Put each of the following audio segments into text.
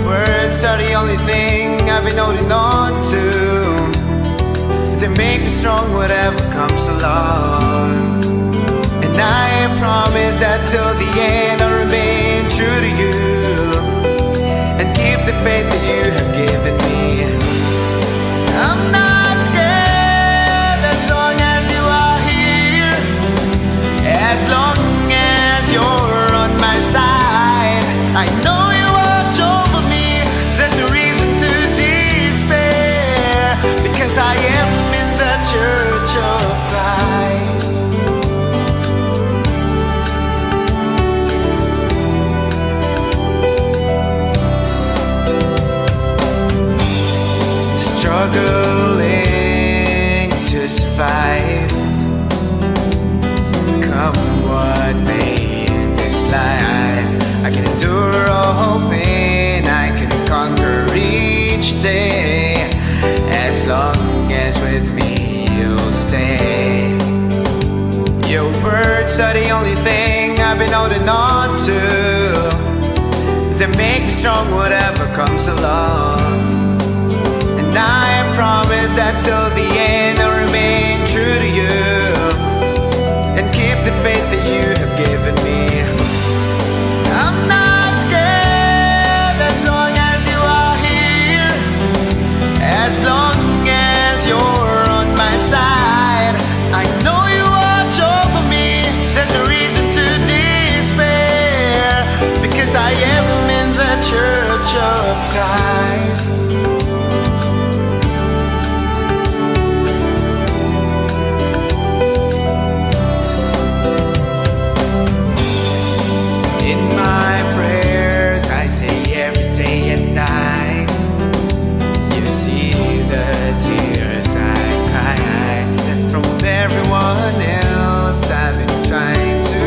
Words are the only thing I've been holding on to. They make me strong whatever comes along. And I promise that till the end I'll remain true to you and keep the faith that you have given me. I'm not scared as long as you are here, as long as you're on my side. I know you watch over me. There's a reason to despair, because I am in the Church of Christ. Struggling to survive, come what may in this life. I can endure all pain, I can conquer each day, as long as with me you'll stay. Your words are the only thing I've been holding on to. They make me strong whatever comes along. And I promise that till the end I'll remain true to you and keep the faith that you have given me. I'm not scared as long as you are here, as long as you're on my side. I know you watch over me. There's a reason to despair, because I am in the Church of Christ. In my prayers I say every day and night, you see the tears I cry, that from everyone else I've been trying to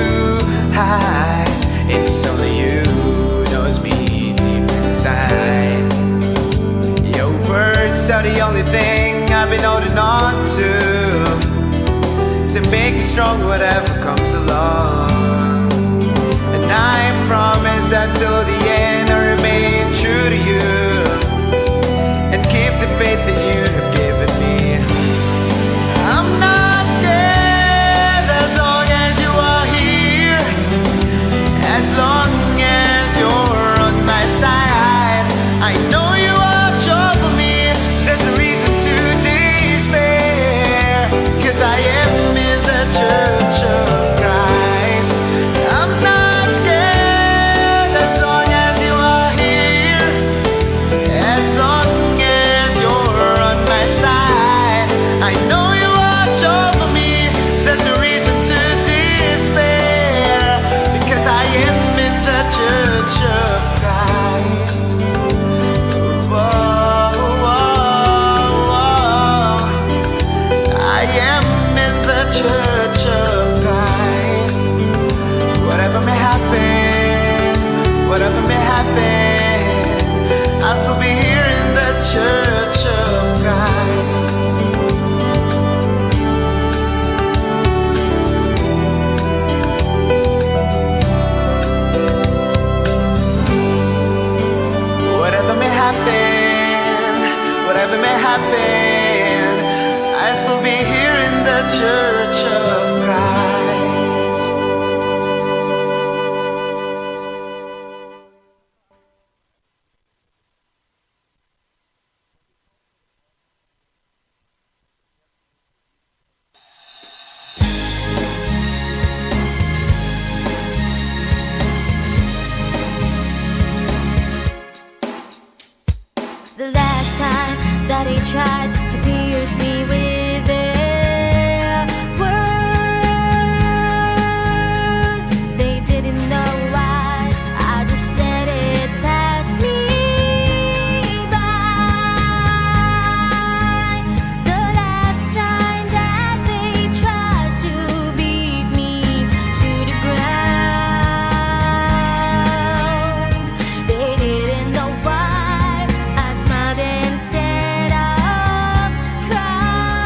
hide. It's only you who knows me deep inside. Your words are the only thing I've been holding on to. They make me strong whatever comes along. And I promise that till the end I'll remain true to you and keep the faith that you have given me. I'm not scared as long as you are here, as long as you're on my side. I know you watch over me. There's a reason to despair, 'cause I am in the Church of Christ. I'm not scared as long as you are here, as long as you're on my side. I know you watch over me. There's a reason to despair, because I am in the Church of Christ. Whoa, whoa, whoa. I am in the Church of Christ. Whatever may happen, whatever may happen, I'll still be here in the Church of Christ. Whatever may happen, whatever may happen, I'll still be here in the Church of Christ. The last time that they tried to pierce me with their words, they didn't know why. I just let it pass me by. The last time that they tried to beat me to the ground, they didn't know why. I smiled instead of crying.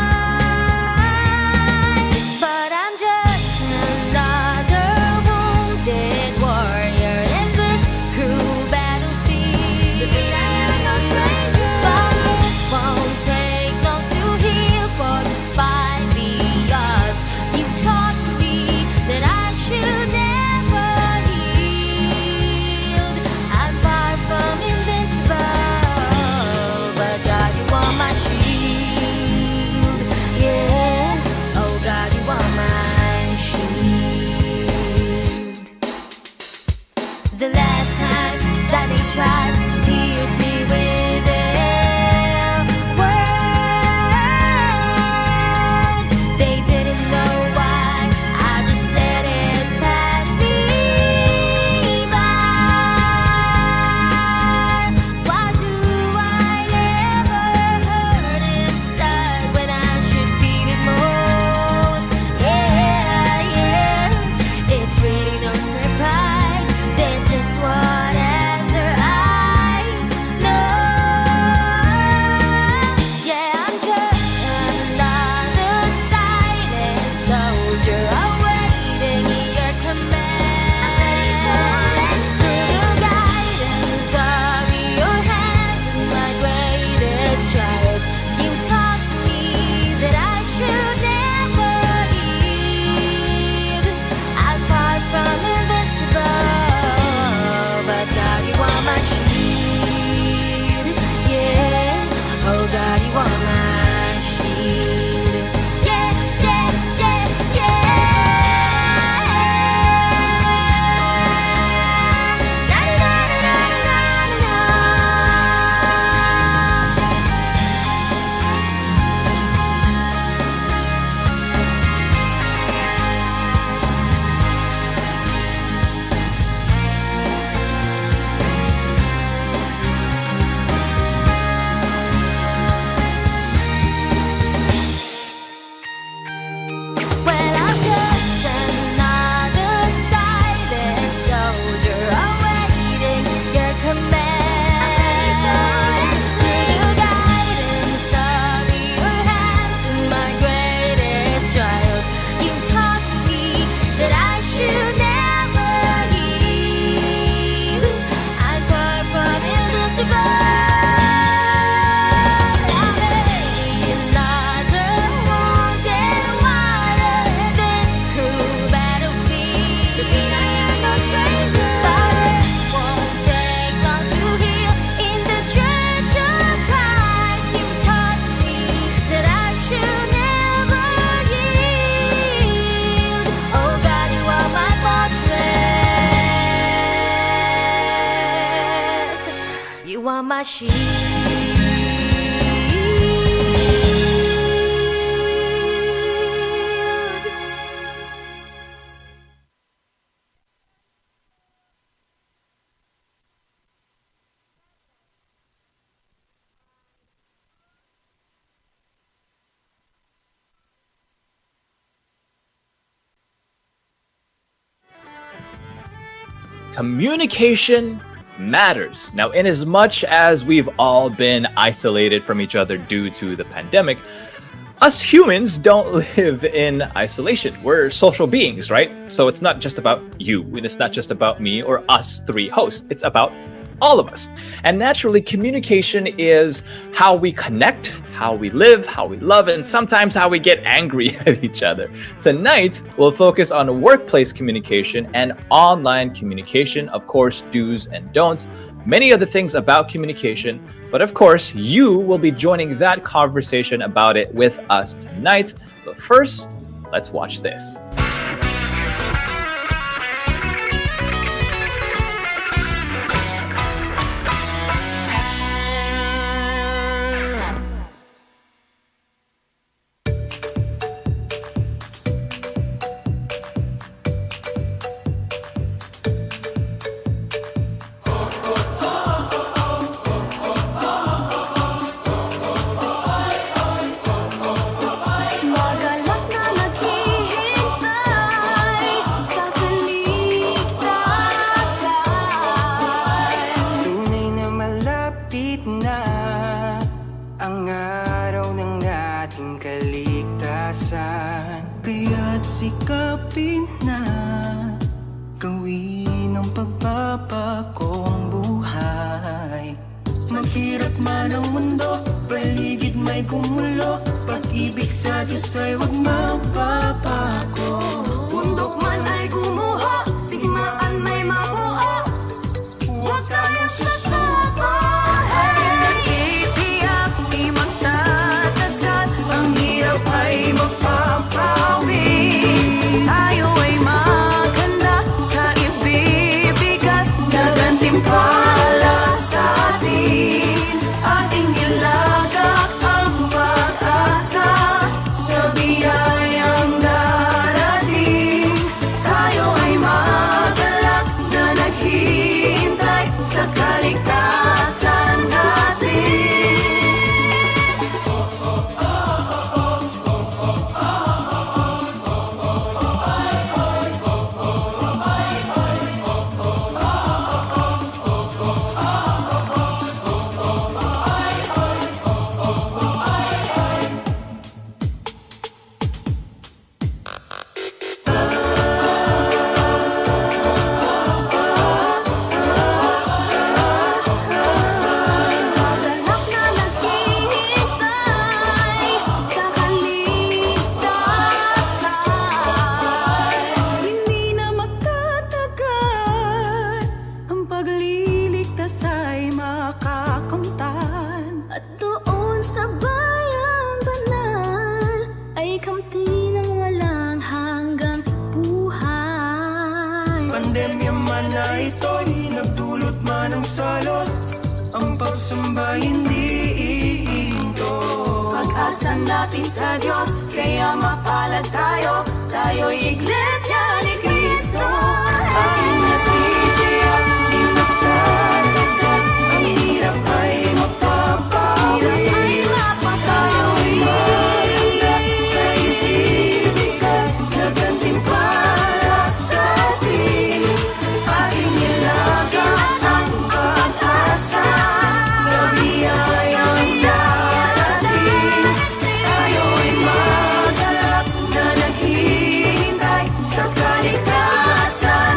shield. Communication matters. Now, in as much as we've all been isolated from each other due to the pandemic, us humans don't live in isolation. We're social beings, right? So it's not just about you, and it's not just about me or us three hosts. It's about all of us. And naturally, communication is how we connect, how we live, how we love, and sometimes how we get angry at each other. Tonight, we'll focus on workplace communication and online communication, of course, do's and don'ts, many other things about communication. But of course, you will be joining that conversation about it with us tonight. But first, let's watch this. Magalak na naghihintay sa kaligtasan. Tunay na malapit na ang araw ng ating kaligtasan. Kaya't sikapin na gawin ang pagbabagong buhay. Maghirap man ang mundo, paligid may gumulo, pag-ibig sa Diyos ay huwag magbabago. Bundok man ay gumuho, digmaan may mabuo, huwag tayong susuko. Nag-iiyak, di magtatagal, ang hirap ay mapapawi. Tayo ay maganda sa ibibigay, nagantimpala sa atin. Ating ilagak ang pag-asa sa biyayang darating. Tayo ay magalak na naghihintay sa kaligtasan natin. Magalak na naghihintay sa kaligtasan. Hindi na magtatagal, ang pagliligtas ay makakamtan. At doon sa bayang banal ay kamtin ng walang hanggang buhay. Pandemya man na ito'y nagdulot man ng salot, ang pagsamba hindi ihinto. Pag-asa natin sa Diyos, kaya mapalad tayo. Tayo'y Iglesia ni Cristo. Aking natitiyak, di magtatagal, ang hirap ay mapapawi. Tayo'y maganda sa ibibigay, nagantimpala sa atin. Ating ilagak ang pag-asa sa biyayang darating. Tayo'y magalak na naghihintay sa kaligtasan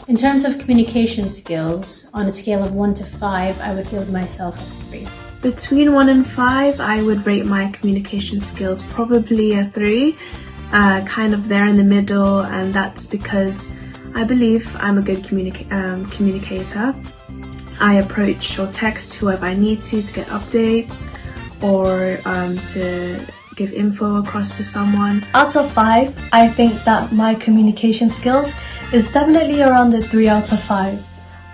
In terms of communication skills, on a scale of 1 to 5, I would give myself a 3. Between 1 and 5, I would rate my communication skills probably a 3, kind of there in the middle, and that's because I believe I'm a good communicator. I approach or text whoever I need to get updates or to give info across to someone. Out of 5, I think that my communication skills is definitely around the 3 out of 5.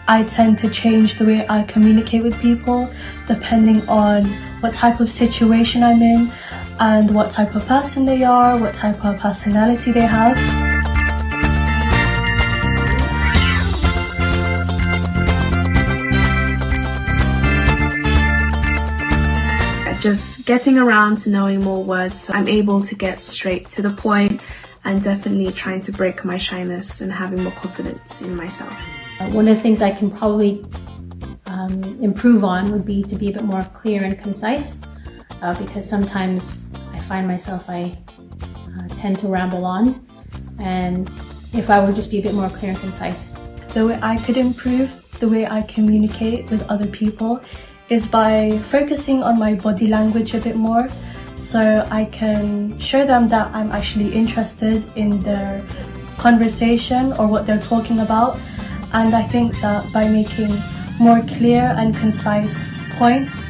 I tend to change the way I communicate with people depending on what type of situation I'm in and what type of person they are, what type of personality they have. Just getting around to knowing more words, so I'm able to get straight to the point and definitely trying to break my shyness and having more confidence in myself. One of the things I can probably improve on would be to be a bit more clear and concise, because sometimes I find myself I tend to ramble on, and if I would just be a bit more clear and concise. The way I could improve the way I communicate with other people is by focusing on my body language a bit more, so I can show them that I'm actually interested in their conversation or what they're talking about. And I think that by making more clear and concise points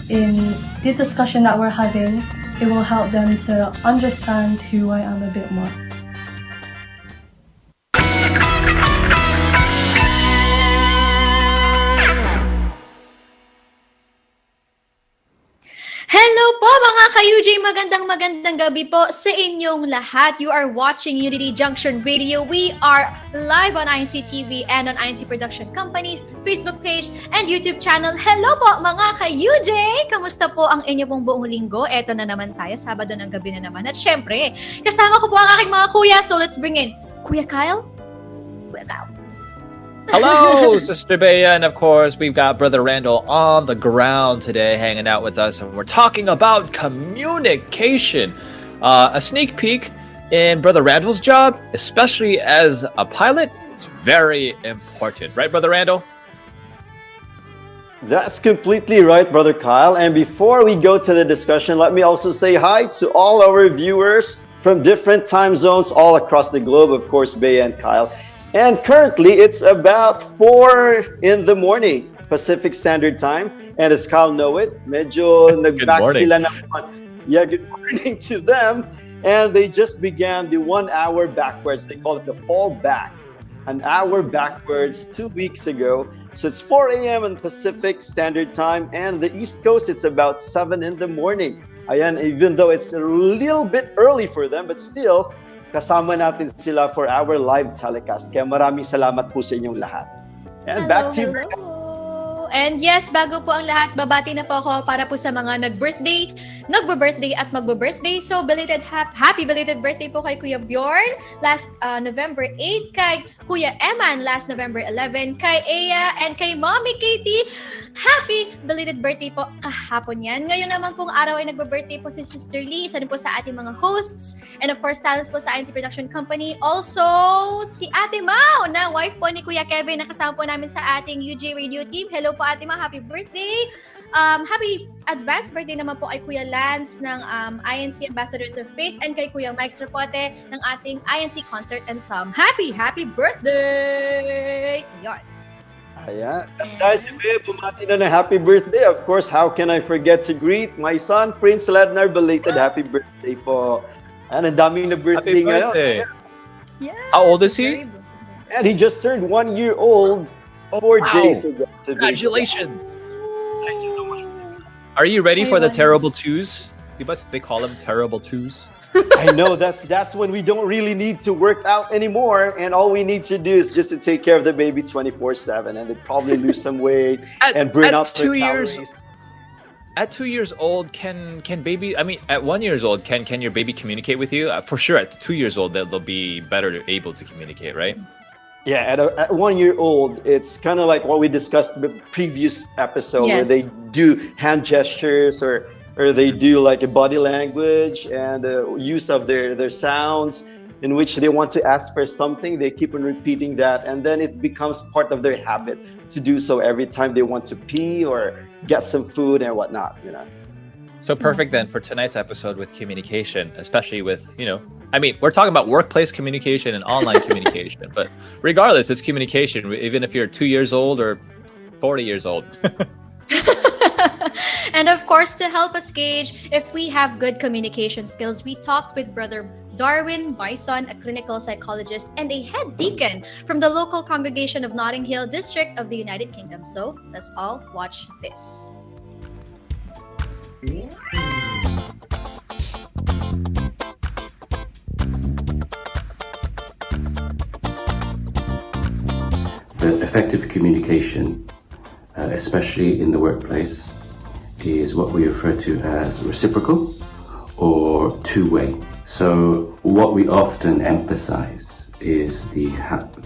in the discussion that we're having, it will help them to understand who I am a bit more. Hello po mga ka-UJ! Magandang gabi po sa inyong lahat. You are watching Unity Junction Radio. We are live on INC TV and on INC Production Company's Facebook page and YouTube channel. Hello po mga ka-UJ! Kamusta po ang inyo pong buong linggo? Eto na naman tayo, Sabado ng gabi na naman. At syempre, kasama ko po ang aking mga kuya. So let's bring in Kuya Kyle. Kuya Kyle. Hello, Sister Bea, and of course, we've got Brother Randall on the ground today hanging out with us, and we're talking about communication. A sneak peek in Brother Randall's job, especially as a pilot, it's very important. Right, Brother Randall? That's completely right, Brother Kyle. And before we go to the discussion, let me also say hi to all our viewers from different time zones all across the globe, of course, Bea and Kyle. And currently, it's about 4 in the morning, Pacific Standard Time. And as Kyle know it, medyo nag-back sila na. Yeah, good morning to them. And they just began the 1 hour backwards. They call it the fall back. An hour backwards 2 weeks ago. So it's 4 a.m. on Pacific Standard Time. And the East Coast, it's about 7 in the morning. Ayan, even though it's a little bit early for them, but still, kasama natin sila for our live telecast. Kaya maraming salamat po sa inyong lahat. And back to you. And yes, bago po ang lahat, babati na po ako para po sa mga nag-birthday, nagbo-birthday at magbo-birthday. So, happy belated birthday po kay Kuya Bjorn last November 8, kay Kuya Eman last November 11, kay Ea, and kay Mommy Katie. Happy belated birthday po kahapon yan. Ngayon naman pong araw ay nagbo-birthday po si Sister Lee, isa din po sa ating mga hosts, and of course, talents po sa INC Production Company. Also, si Ate Mau, na wife po ni Kuya Kevin, nakasama po namin sa ating UJ Radio team. Hello po Ate Mau, happy birthday! Happy advance birthday naman po kay Kuya Lance ng INC Ambassadors of Faith and kay Kuya Mike Strapote ng ating INC Concert and Psalm. Happy birthday! Yon. Ayan. At dahil si Bea bumati na ng happy birthday, of course, how can I forget to greet my son, Prince Lednar, belated happy birthday po. And ang daming na birthday ngayon. Yes, How old is he? And he just turned 1 year old 4 days ago. Congratulations! Thank you so much. Are you ready for the terrible twos? They call them terrible twos. I know that's when we don't really need to work out anymore, and all we need to do is just to take care of the baby 24/7, and they probably lose some weight and burn out their calories. At 2 years old, can baby? I mean, at 1 year old, can your baby communicate with you? For sure, at 2 years old, they'll be better able to communicate, right? Yeah, at 1 year old, it's kind of like what we discussed in the previous episode, where they do hand gestures or they do like a body language and use of their sounds. in which they want to ask for something, they keep on repeating that, and then it becomes part of their habit to do so every time they want to pee or get some food and whatnot, you know. So perfect then for tonight's episode with communication, especially with, I mean, we're talking about workplace communication and online communication, but regardless, it's communication, even if you're 2 years old or 40 years old. And of course, to help us gauge if we have good communication skills, we talked with Brother Darwin Bison, a clinical psychologist and a head deacon from the local congregation of Notting Hill District of the United Kingdom. So let's all watch this. The effective communication, especially in the workplace, is what we refer to as reciprocal or two-way. So what we often emphasize is the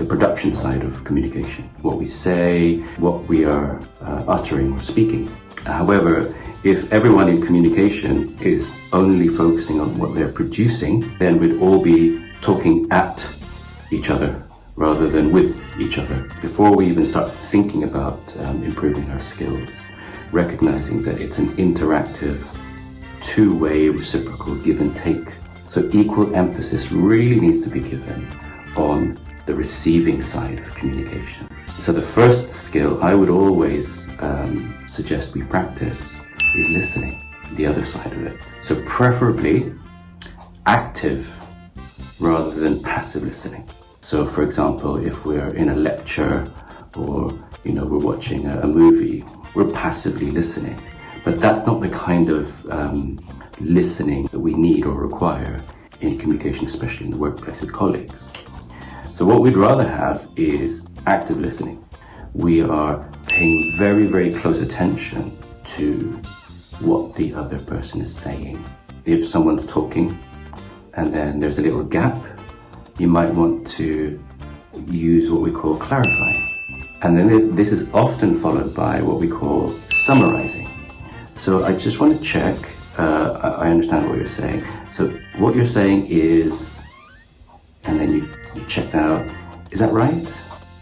production side of communication, what we say, what we are uttering or speaking. However, if everyone in communication is only focusing on what they're producing, then we'd all be talking at each other rather than with each other. Before we even start thinking about improving our skills, recognizing that it's an interactive, two-way, reciprocal give and take. So equal emphasis really needs to be given on the receiving side of communication. So the first skill I would always suggest we practice is listening, the other side of it. So preferably active rather than passive listening. So for example, if we're in a lecture or we're watching a movie, we're passively listening. But that's not the kind of listening that we need or require in communication, especially in the workplace with colleagues. So what we'd rather have is active listening. We are paying very, very close attention to what the other person is saying. If someone's talking and then there's a little gap, you might want to use what we call clarifying. And then this is often followed by what we call summarizing. So I just want to check, I understand what you're saying. So what you're saying is, and then you check that out, is that right?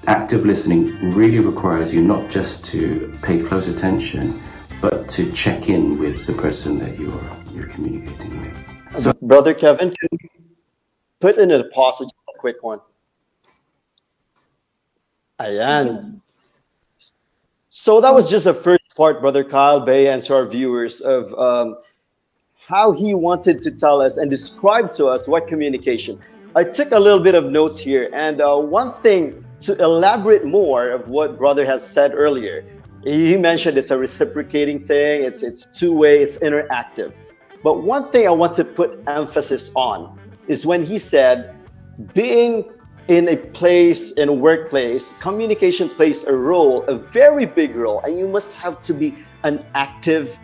Active listening really requires you not just to pay close attention, but to check in with the person that you're communicating with. So, Brother Kevin, can you put in a pause, just a quick one? Ayan. So that was just the first part, Brother Kyle Bay, and to our viewers of how he wanted to tell us and describe to us what communication. I took a little bit of notes here, and one thing to elaborate more of what Brother has said earlier, he mentioned it's a reciprocating thing, it's two-way, it's interactive. But one thing I want to put emphasis on is when he said, being in a place, in a workplace, communication plays a role, a very big role, and you must have to be an active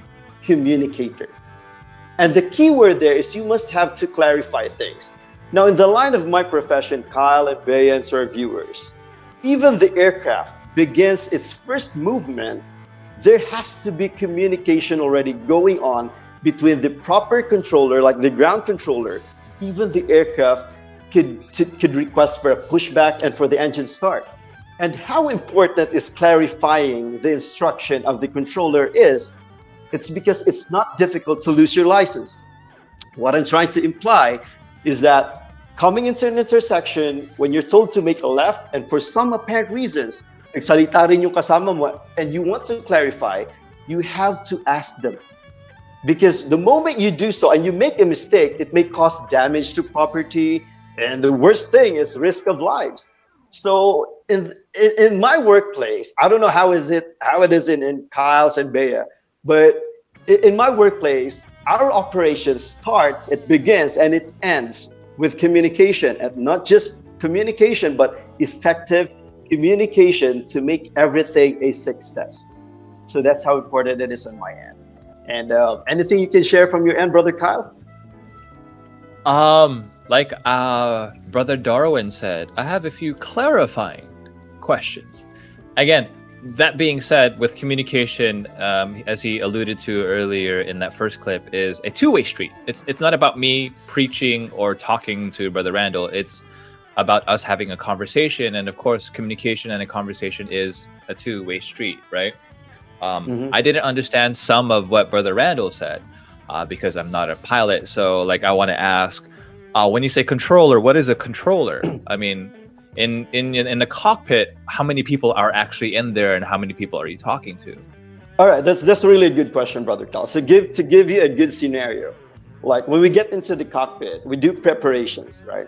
communicator. And the key word there is you must have to clarify things. Now, in the line of my profession, Kyle and Bea and our viewers, even the aircraft begins its first movement, there has to be communication already going on between the proper controller, like the ground controller. Even the aircraft could request for a pushback and for the engine start. And how important is clarifying the instruction of the controller is, it's because it's not difficult to lose your license. What I'm trying to imply is that coming into an intersection, when you're told to make a left, and for some apparent reasons, nagsalita rin yung kasama mo, and you want to clarify, you have to ask them. Because the moment you do so and you make a mistake, it may cause damage to property, and the worst thing is risk of lives. So in my workplace, I don't know how it is in Kyle's and Bea, but in my workplace, our operation starts, it begins, and it ends with communication, and not just communication, but effective communication to make everything a success. So that's how important it is on my end. And anything you can share from your end, Brother Kyle? Like Brother Darwin said, I have a few clarifying questions. Again, that being said, with communication, as he alluded to earlier in that first clip, is a two-way street. It's not about me preaching or talking to Brother Randall. It's about us having a conversation, and of course, communication and a conversation is a two-way street, right? I didn't understand some of what Brother Randall said because I'm not a pilot. So, like, I want to ask, when you say controller, what is a controller? I mean, in the cockpit, how many people are actually in there, and how many people are you talking to? All right, that's a really good question, Brother Cal. So to give you a good scenario, like when we get into the cockpit, we do preparations, right?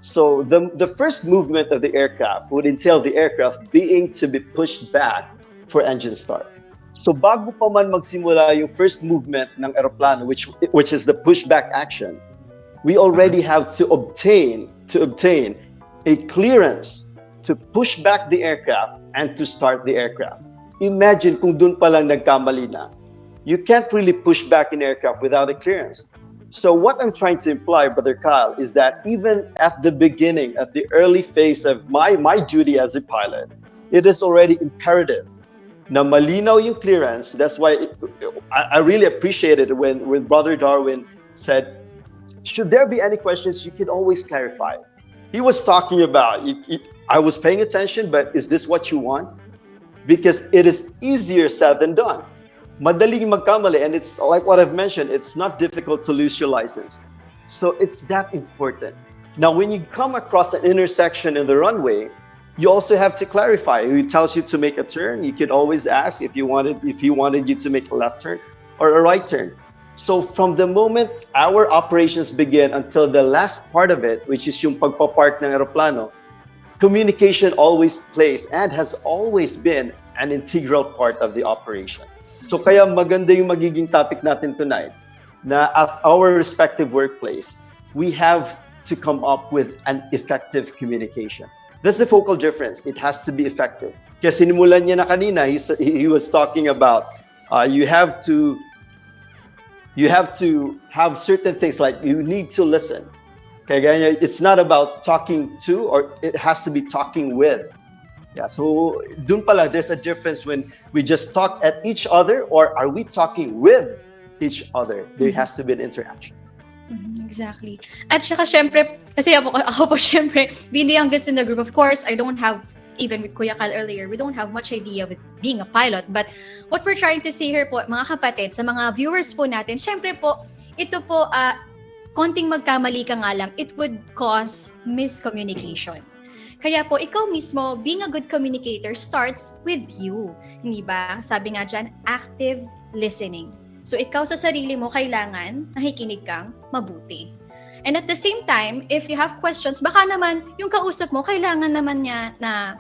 So the first movement of the aircraft would entail the aircraft being to be pushed back for engine start. So bago pa man magsimula yung first movement ng aeroplano, which is the pushback action, we already have to obtain a clearance to push back the aircraft and to start the aircraft. Imagine kung dun pa lang nagkamali na. You can't really push back an aircraft without a clearance. So what I'm trying to imply, Brother Kyle, is that even at the beginning, at the early phase of my duty as a pilot, it is already imperative na malinaw yung clearance. That's why I really appreciated when Brother Darwin said, should there be any questions, you can always clarify. He was talking about, I was paying attention, but is this what you want? Because it is easier said than done. Madaling magkamali, and it's like what I've mentioned, it's not difficult to lose your license. So it's that important. Now, when you come across an intersection in the runway, you also have to clarify. He tells you to make a turn. You can always ask if he wanted you to make a left turn or a right turn. So from the moment our operations begin until the last part of it, which is yung pagpapark ng aeroplano, communication always plays and has always been an integral part of the operation. So kaya maganda yung magiging topic natin tonight, na at our respective workplace, we have to come up with an effective communication. That's the focal difference. It has to be effective. Kaya sinimulan niya na kanina, he was talking about you have to have certain things, like you need to listen. Kaya it's not about talking to, or it has to be talking with. Yeah, so dun pala, there's a difference when we just talk at each other, or are we talking with each other? There has to be an interaction. Exactly. At saka syempre, kasi ako po syempre, being the youngest in the group, of course, I don't have, even with Kuya Kal earlier, we don't have much idea with being a pilot. But what we're trying to say here po, mga kapatid, sa mga viewers po natin, syempre po, ito po, konting magkamali ka nga lang, it would cause miscommunication. Kaya po, ikaw mismo, being a good communicator starts with you. Hindi ba? Sabi nga dyan, active listening. So, ikaw sa sarili mo, kailangan nakikinig kang mabuti. And at the same time, if you have questions, baka naman, yung kausap mo, kailangan naman niya na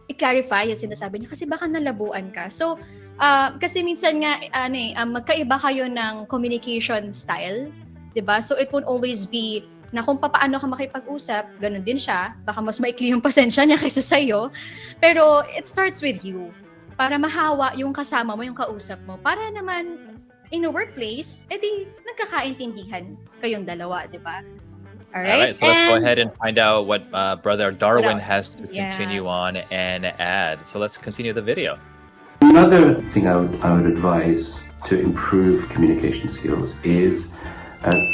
i-clarify yung sinasabi niya kasi baka nalabuan ka. So, kasi minsan nga, magkaiba kayo ng communication style, diba? So, it won't always be na kung paano ka makipag-usap, ganun din siya. Baka mas maikli yung pasensya niya kaysa sa'yo. Pero it starts with you. Para mahawa yung kasama mo, yung kausap mo. Para naman, in a workplace, edi nagkakaintindihan kayong dalawa, di ba? All right, so let's go ahead and find out what Brother Darwin has to continue on and add. So let's continue the video. Another thing I would advise to improve communication skills is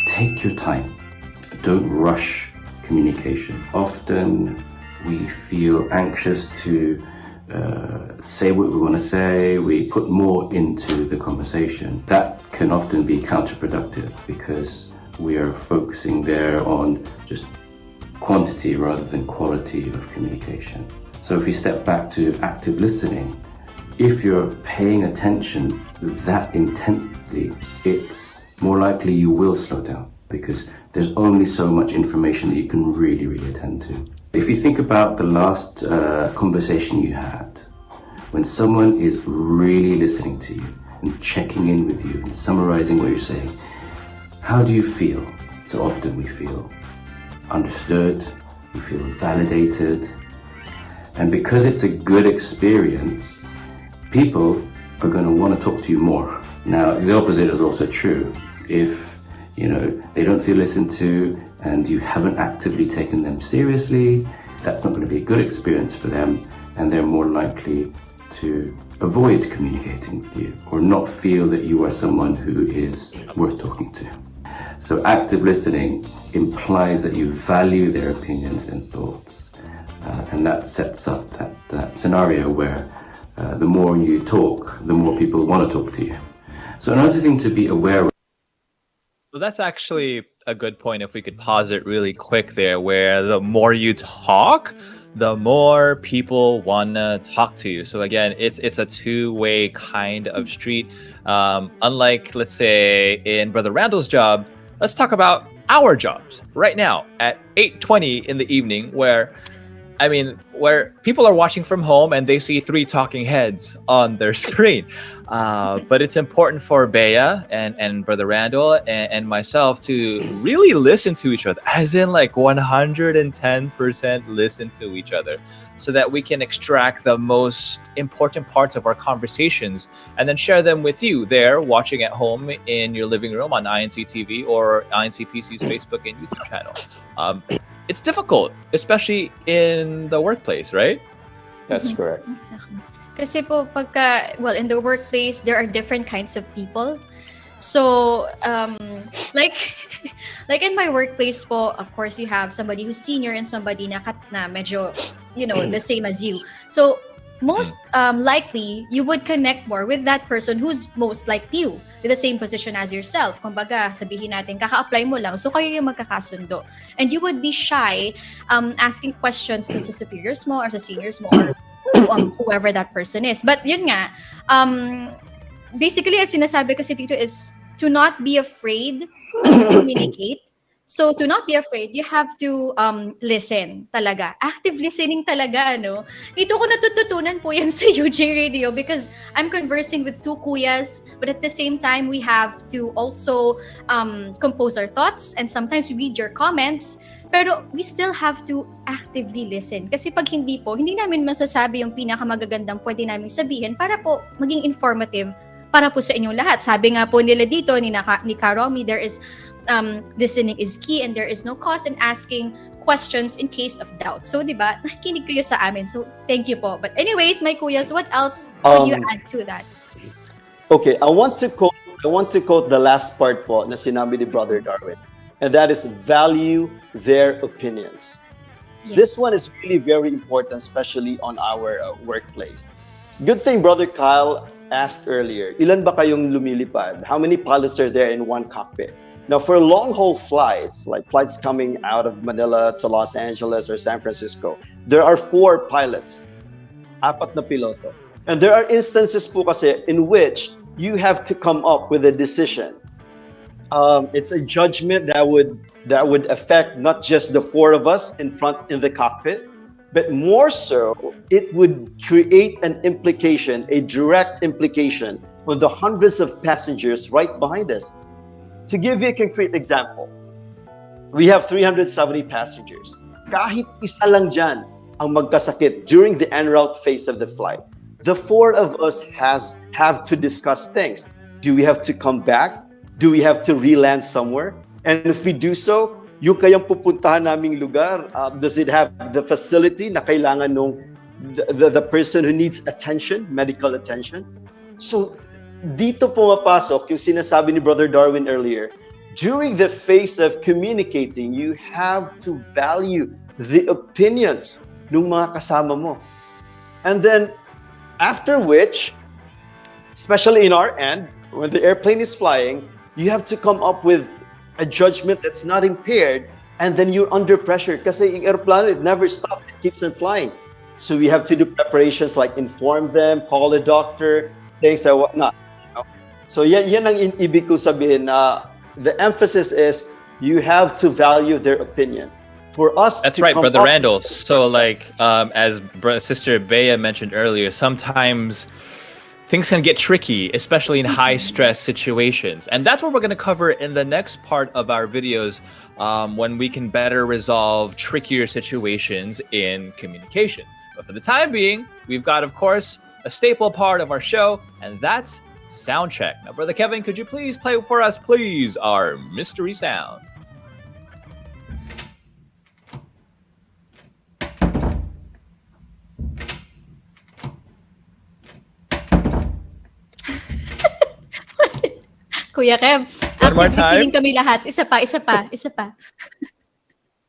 take your time. Don't rush communication. Often we feel anxious to say what we want to say. We put more into the conversation. That can often be counterproductive because we are focusing there on just quantity rather than quality of communication. So if we step back to active listening, if you're paying attention that intently, it's more likely you will slow down because there's only so much information that you can really attend to. If you think about the last conversation you had, when someone is really listening to you and checking in with you and summarizing what you're saying, how do you feel? So often we feel understood, we feel validated, and because it's a good experience, people are going to want to talk to you more. Now, the opposite is also true. If they don't feel listened to and you haven't actively taken them seriously, that's not going to be a good experience for them, and they're more likely to avoid communicating with you or not feel that you are someone who is worth talking to. So active listening implies that you value their opinions and thoughts. And that sets up that scenario where the more you talk, the more people want to talk to you. So another thing to be aware of. Well, that's actually a good point if we could pause it really quick there, where the more you talk, the more people want to talk to you. So again, it's a two-way kind of street. Unlike, let's say, in Brother Randall's job, let's talk about our jobs right now at 8:20 in the evening, where people are watching from home and they see three talking heads on their screen. But it's important for Bea and Brother Randall and myself to really listen to each other, as in like 110% listen to each other, so that we can extract the most important parts of our conversations and then share them with you there watching at home in your living room on INC TV or INC PC's Facebook and YouTube channel. It's difficult, especially in the workplace, right? That's correct. Exactly. Kasi po, in the workplace, there are different kinds of people. So, like in my workplace po, of course, you have somebody who's senior and somebody na medyo, the same as you. So, most likely, you would connect more with that person who's most like you, with the same position as yourself. Kumbaga, sabihin natin, kaka-apply mo lang, so kayo yung magkakasundo. And you would be shy asking questions to sa superiors mo or sa seniors mo or whoever that person is. But yun nga, basically, as sinasabi kasi dito is to not be afraid to communicate. So, to not be afraid, you have to listen talaga. Active listening talaga, ano? Dito ko natututunan po yan sa UJ Radio because I'm conversing with two kuyas, but at the same time, we have to also compose our thoughts and sometimes we read your comments, pero we still have to actively listen. Kasi pag hindi po, hindi namin masasabi yung pinakamagagandang pwede namin sabihin para po maging informative para po sa inyong lahat. Sabi nga po nila dito, ni Karomi, there is listening is key and there is no cost in asking questions in case of doubt. So, di ba, nakikinig kayo sa amin. So, thank you po. But anyways, my kuyas, what else would you add to that? Okay, I want to quote the last part po na sinabi ni Brother Darwin. And that is value their opinions. Yes. This one is really very important, especially on our workplace. Good thing Brother Kyle asked earlier, ilan ba kayong lumilipad? How many pilots are there in one cockpit? Now, for long-haul flights, like flights coming out of Manila to Los Angeles or San Francisco, there are 4 pilots, 4 na piloto. And there are instances po kasi in which you have to come up with a decision. It's a judgment that would affect not just the 4 of us in the cockpit, but more so, it would create an implication, a direct implication on the hundreds of passengers right behind us. To give you a concrete example, we have 370 passengers. Kahit isa lang dyan ang magkasakit during the en route phase of the flight, the 4 of us have to discuss things. Do we have to come back? Do we have to re-land somewhere? And if we do so, yung kayang pupuntahan naming lugar, does it have the facility na kailangan nung the person who needs attention, medical attention? So, dito pumapasok yung sinasabi ni Brother Darwin earlier. During the phase of communicating, you have to value the opinions ng mga kasama mo. And then, after which, especially in our end, when the airplane is flying, you have to come up with a judgment that's not impaired, and then you're under pressure kasi yung airplane, it never stops, it keeps on flying. So we have to do preparations like inform them, call a doctor, things and whatnot. So yan ang ibig ko sabihin na the emphasis is you have to value their opinion. For us, that's right, Brother Randall. So like as Sister Bea mentioned earlier, sometimes things can get tricky, especially in high stress situations. And that's what we're going to cover in the next part of our videos when we can better resolve trickier situations in communication. But for the time being, we've got, of course, a staple part of our show, and that's Soundcheck. Now, Brother Kevin, could you please play for us, please, our mystery sound? Kuya Kev, One more active time. listening kami lahat. Isa pa.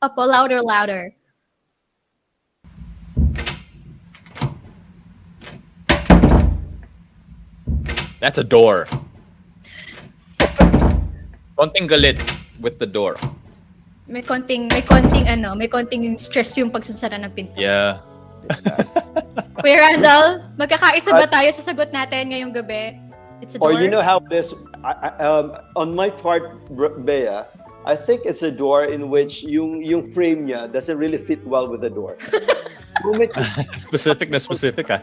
Opo, louder. That's a door. Konting galit with the door. May konting stress yung pagsunsara ng pinto. Yeah. Kuya Randall, magkakaisa ba tayo sa sagot natin ngayong gabi? It's a door. Or you know how this, on my part, Bea, I think it's a door in which yung frame niya doesn't really fit well with the door. Specific ah.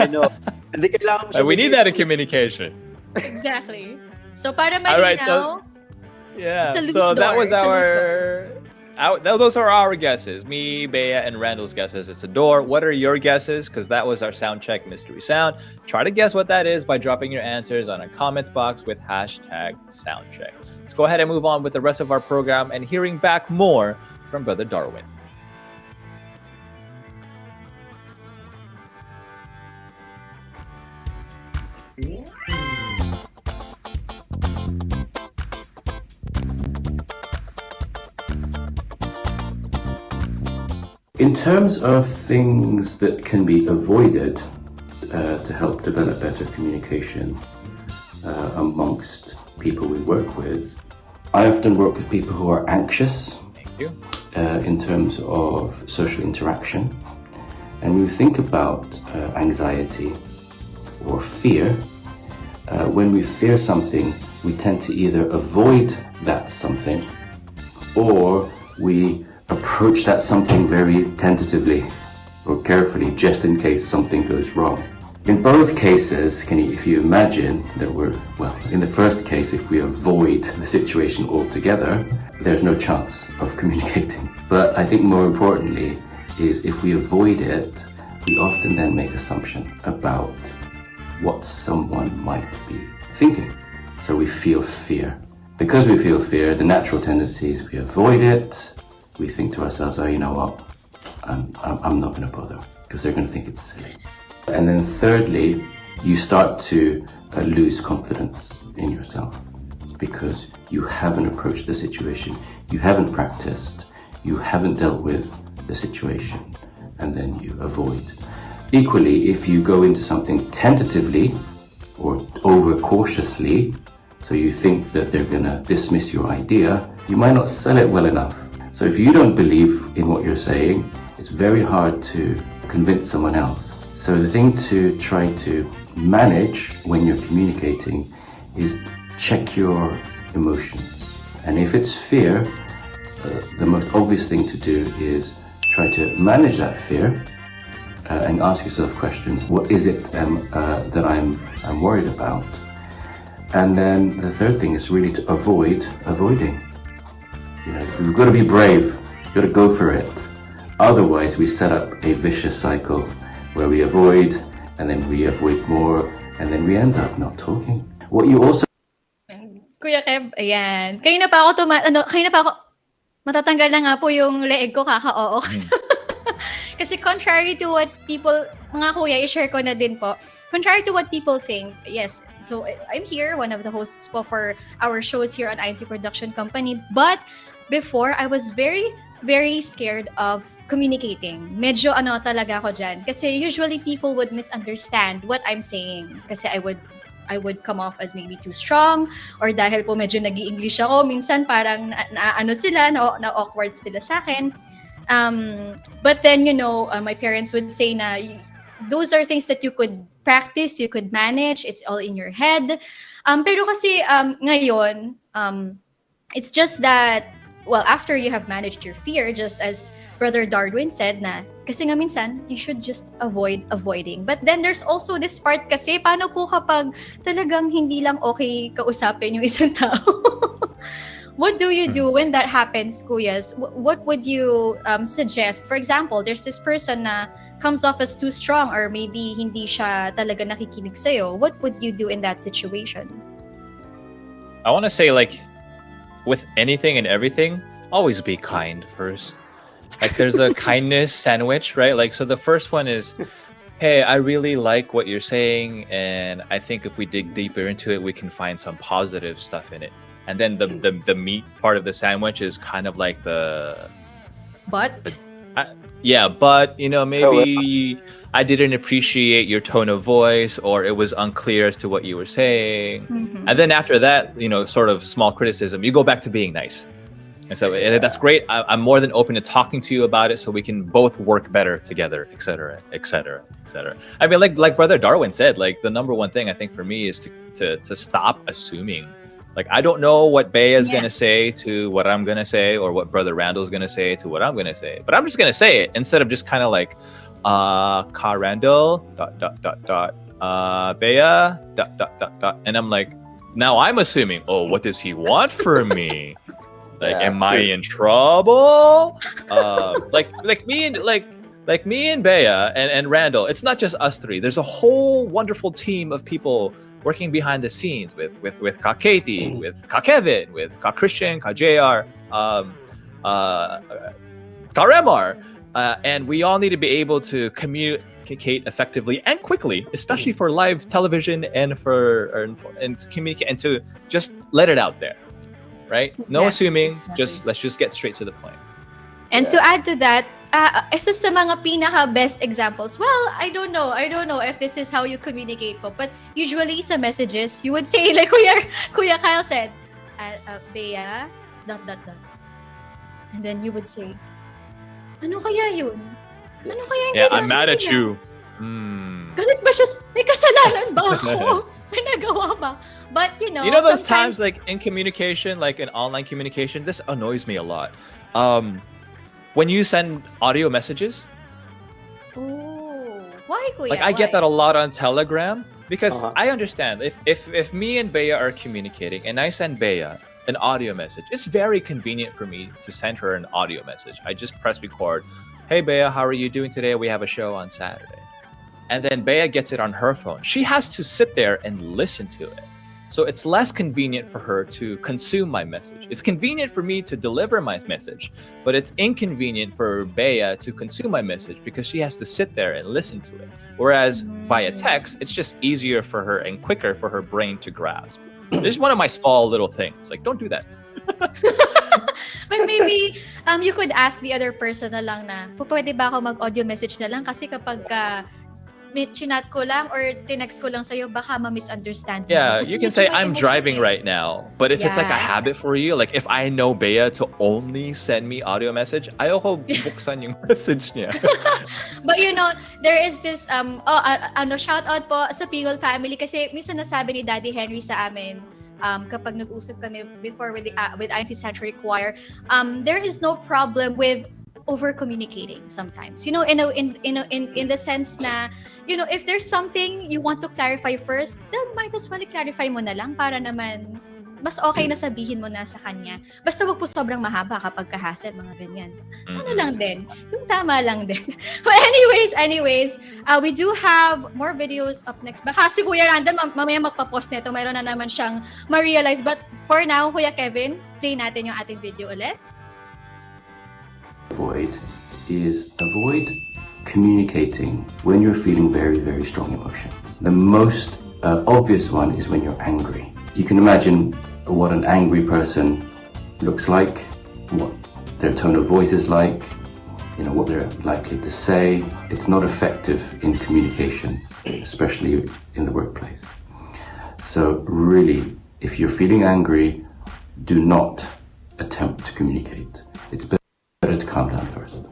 I know. Hindi kailangan mo siya We need that in communication. Exactly. So para malinaw, All right, so yeah. it's a loose So that door. was It's a loose door. those are our guesses. Me, Bea, and Randall's guesses. It's a door. What are your guesses? Because that was our sound check mystery sound. Try to guess what that is by dropping your answers on a comments box with #soundcheck. Let's go ahead and move on with the rest of our program and hearing back more from Brother Darwin. In terms of things that can be avoided to help develop better communication amongst people we work with, I often work with people who are anxious. Thank you. In terms of social interaction. And when we think about anxiety or fear, when we fear something, we tend to either avoid that something or we approach that something very tentatively or carefully just in case something goes wrong. In both cases, if you imagine that in the first case, if we avoid the situation altogether, there's no chance of communicating. But I think more importantly is if we avoid it, we often then make assumptions about what someone might be thinking. So we feel fear. Because we feel fear, the natural tendency is we avoid it. We think to ourselves, oh, you know what? I'm not going to bother because they're going to think it's silly. And then thirdly, you start to lose confidence in yourself because you haven't approached the situation, you haven't practiced, you haven't dealt with the situation, and then you avoid. Equally, if you go into something tentatively or overcautiously, so you think that they're going to dismiss your idea, you might not sell it well enough. So if you don't believe in what you're saying, it's very hard to convince someone else. So the thing to try to manage when you're communicating is check your emotions. And if it's fear, the most obvious thing to do is try to manage that fear and ask yourself questions. What is it that I'm worried about? And then the third thing is really to avoid avoiding. You know, we've got to be brave. We've got to go for it. Otherwise, we set up a vicious cycle where we avoid, and then we avoid more, and then we end up not talking. What you also Kuya Kev, ayan. Kanina pa ako matatanggal na nga po yung leeg ko kaka-oo. Kasi contrary to what people, mga kuya, i-share ko na din po. Contrary to what people think, yes, so I'm here, one of the hosts po for our shows here on IMC Production Company. But before, I was very, very scared of communicating. Medyo talaga ako dyan. Kasi usually people would misunderstand what I'm saying. Kasi I would come off as maybe too strong or dahil po medyo nag-i-English ako, minsan parang na-awkward sila sa akin. But then, my parents would say na those are things that you could practice, you could manage, it's all in your head. Pero kasi ngayon, it's just that, well, after you have managed your fear, just as Brother Darwin said na, kasi nga minsan, you should just avoid avoiding. But then there's also this part kasi, paano po kapag talagang hindi lang okay kausapin yung isang tao? What do you do when that happens, kuyas? What would you suggest? For example, there's this person na comes off as too strong or maybe hindi siya talaga nakikinig sa'yo. What would you do in that situation? I want to say, with anything and everything, always be kind first. There's a kindness sandwich, right? So the first one is hey, I really like what you're saying, and I think if we dig deeper into it, we can find some positive stuff in it. And then the meat part of the sandwich is kind of like But yeah, but maybe I didn't appreciate your tone of voice, or it was unclear as to what you were saying. And then after that, sort of small criticism, you go back to being nice. And so that's great. I'm more than open to talking to you about it, so we can both work better together, etc., etc., etc. I mean, like Brother Darwin said, like the number one thing I think for me is to stop assuming. Like, I don't know what Bea is going to say to what I'm going to say, or what Brother Randall is going to say to what I'm going to say. But I'm just going to say it instead of just kind of like, Ka Randall, ... Bea, ... And I'm like, now I'm assuming, oh, what does he want from me? Like, am I in trouble? Like me and Bea and Randall, it's not just us three. There's a whole wonderful team of people working behind the scenes with Ka Katie, with Ka Kevin, with Ka Christian, Ka JR, Ka Remar, and we all need to be able to communicate effectively and quickly, especially for live television and to communicate and to just let it out there, right? No assuming, let's just get straight to the point. And to add to that, isa sa mga pinaka-best examples, well, I don't know if this is how you communicate po, but usually sa messages, you would say, like Kuya Kyle said, Bea, ... And then you would say, ano kaya yun? Ano kaya yung I'm mad at you. Galit ba siya? May kasalanan ba ako? May nagawa ba? But, those times, like, in communication, like in online communication, this annoys me a lot. When you send audio messages. Oh, why, Kuya? Like, I get that a lot on Telegram, because I understand if me and Bea are communicating and I send Bea an audio message, it's very convenient for me to send her an audio message. I just press record. Hey, Bea, how are you doing today? We have a show on Saturday. And then Bea gets it on her phone. She has to sit there and listen to it. So it's less convenient for her to consume my message. It's convenient for me to deliver my message, but it's inconvenient for Bea to consume my message because she has to sit there and listen to it. Whereas via text, it's just easier for her and quicker for her brain to grasp. This is one of my small little things. Like, don't do that. But maybe you could ask the other person na lang na, pwede ba ako mag-audio message na lang? Kasi kapag chinat ko lang or tinext ko lang sa'yo, baka ma-misunderstand mo. Yeah, you can say, I'm driving right now. But if it's like a habit for you, like if I know Bea to only send me audio message, ayoko buksan yung message niya. But there is this, shout out po sa Pigol family kasi minsan nasabi ni Daddy Henry sa amin, kapag nag-usap kami before with INC Sanctuary Choir, there is no problem with over communicating sometimes, in the sense na, if there's something you want to clarify first, then might as well clarify mo na lang para naman mas okay na sabihin mo na sa kanya. Basta wag po sobrang mahaba kapag kahasel, mga ganyan. Ano lang din, yung tama lang din. But anyways, we do have more videos up next. Baka si Kuya Randall mamaya magpa-post nito, mayroon na naman siyang ma-realize. But for now, Kuya Kevin, play natin yung ating video ulit. Avoid communicating when you're feeling very, very strong emotion. The most obvious one is when you're angry. You can imagine what an angry person looks like, what their tone of voice is like, what they're likely to say. It's not effective in communication, especially in the workplace. So really, if you're feeling angry, do not attempt to communicate. It's better to calm down first.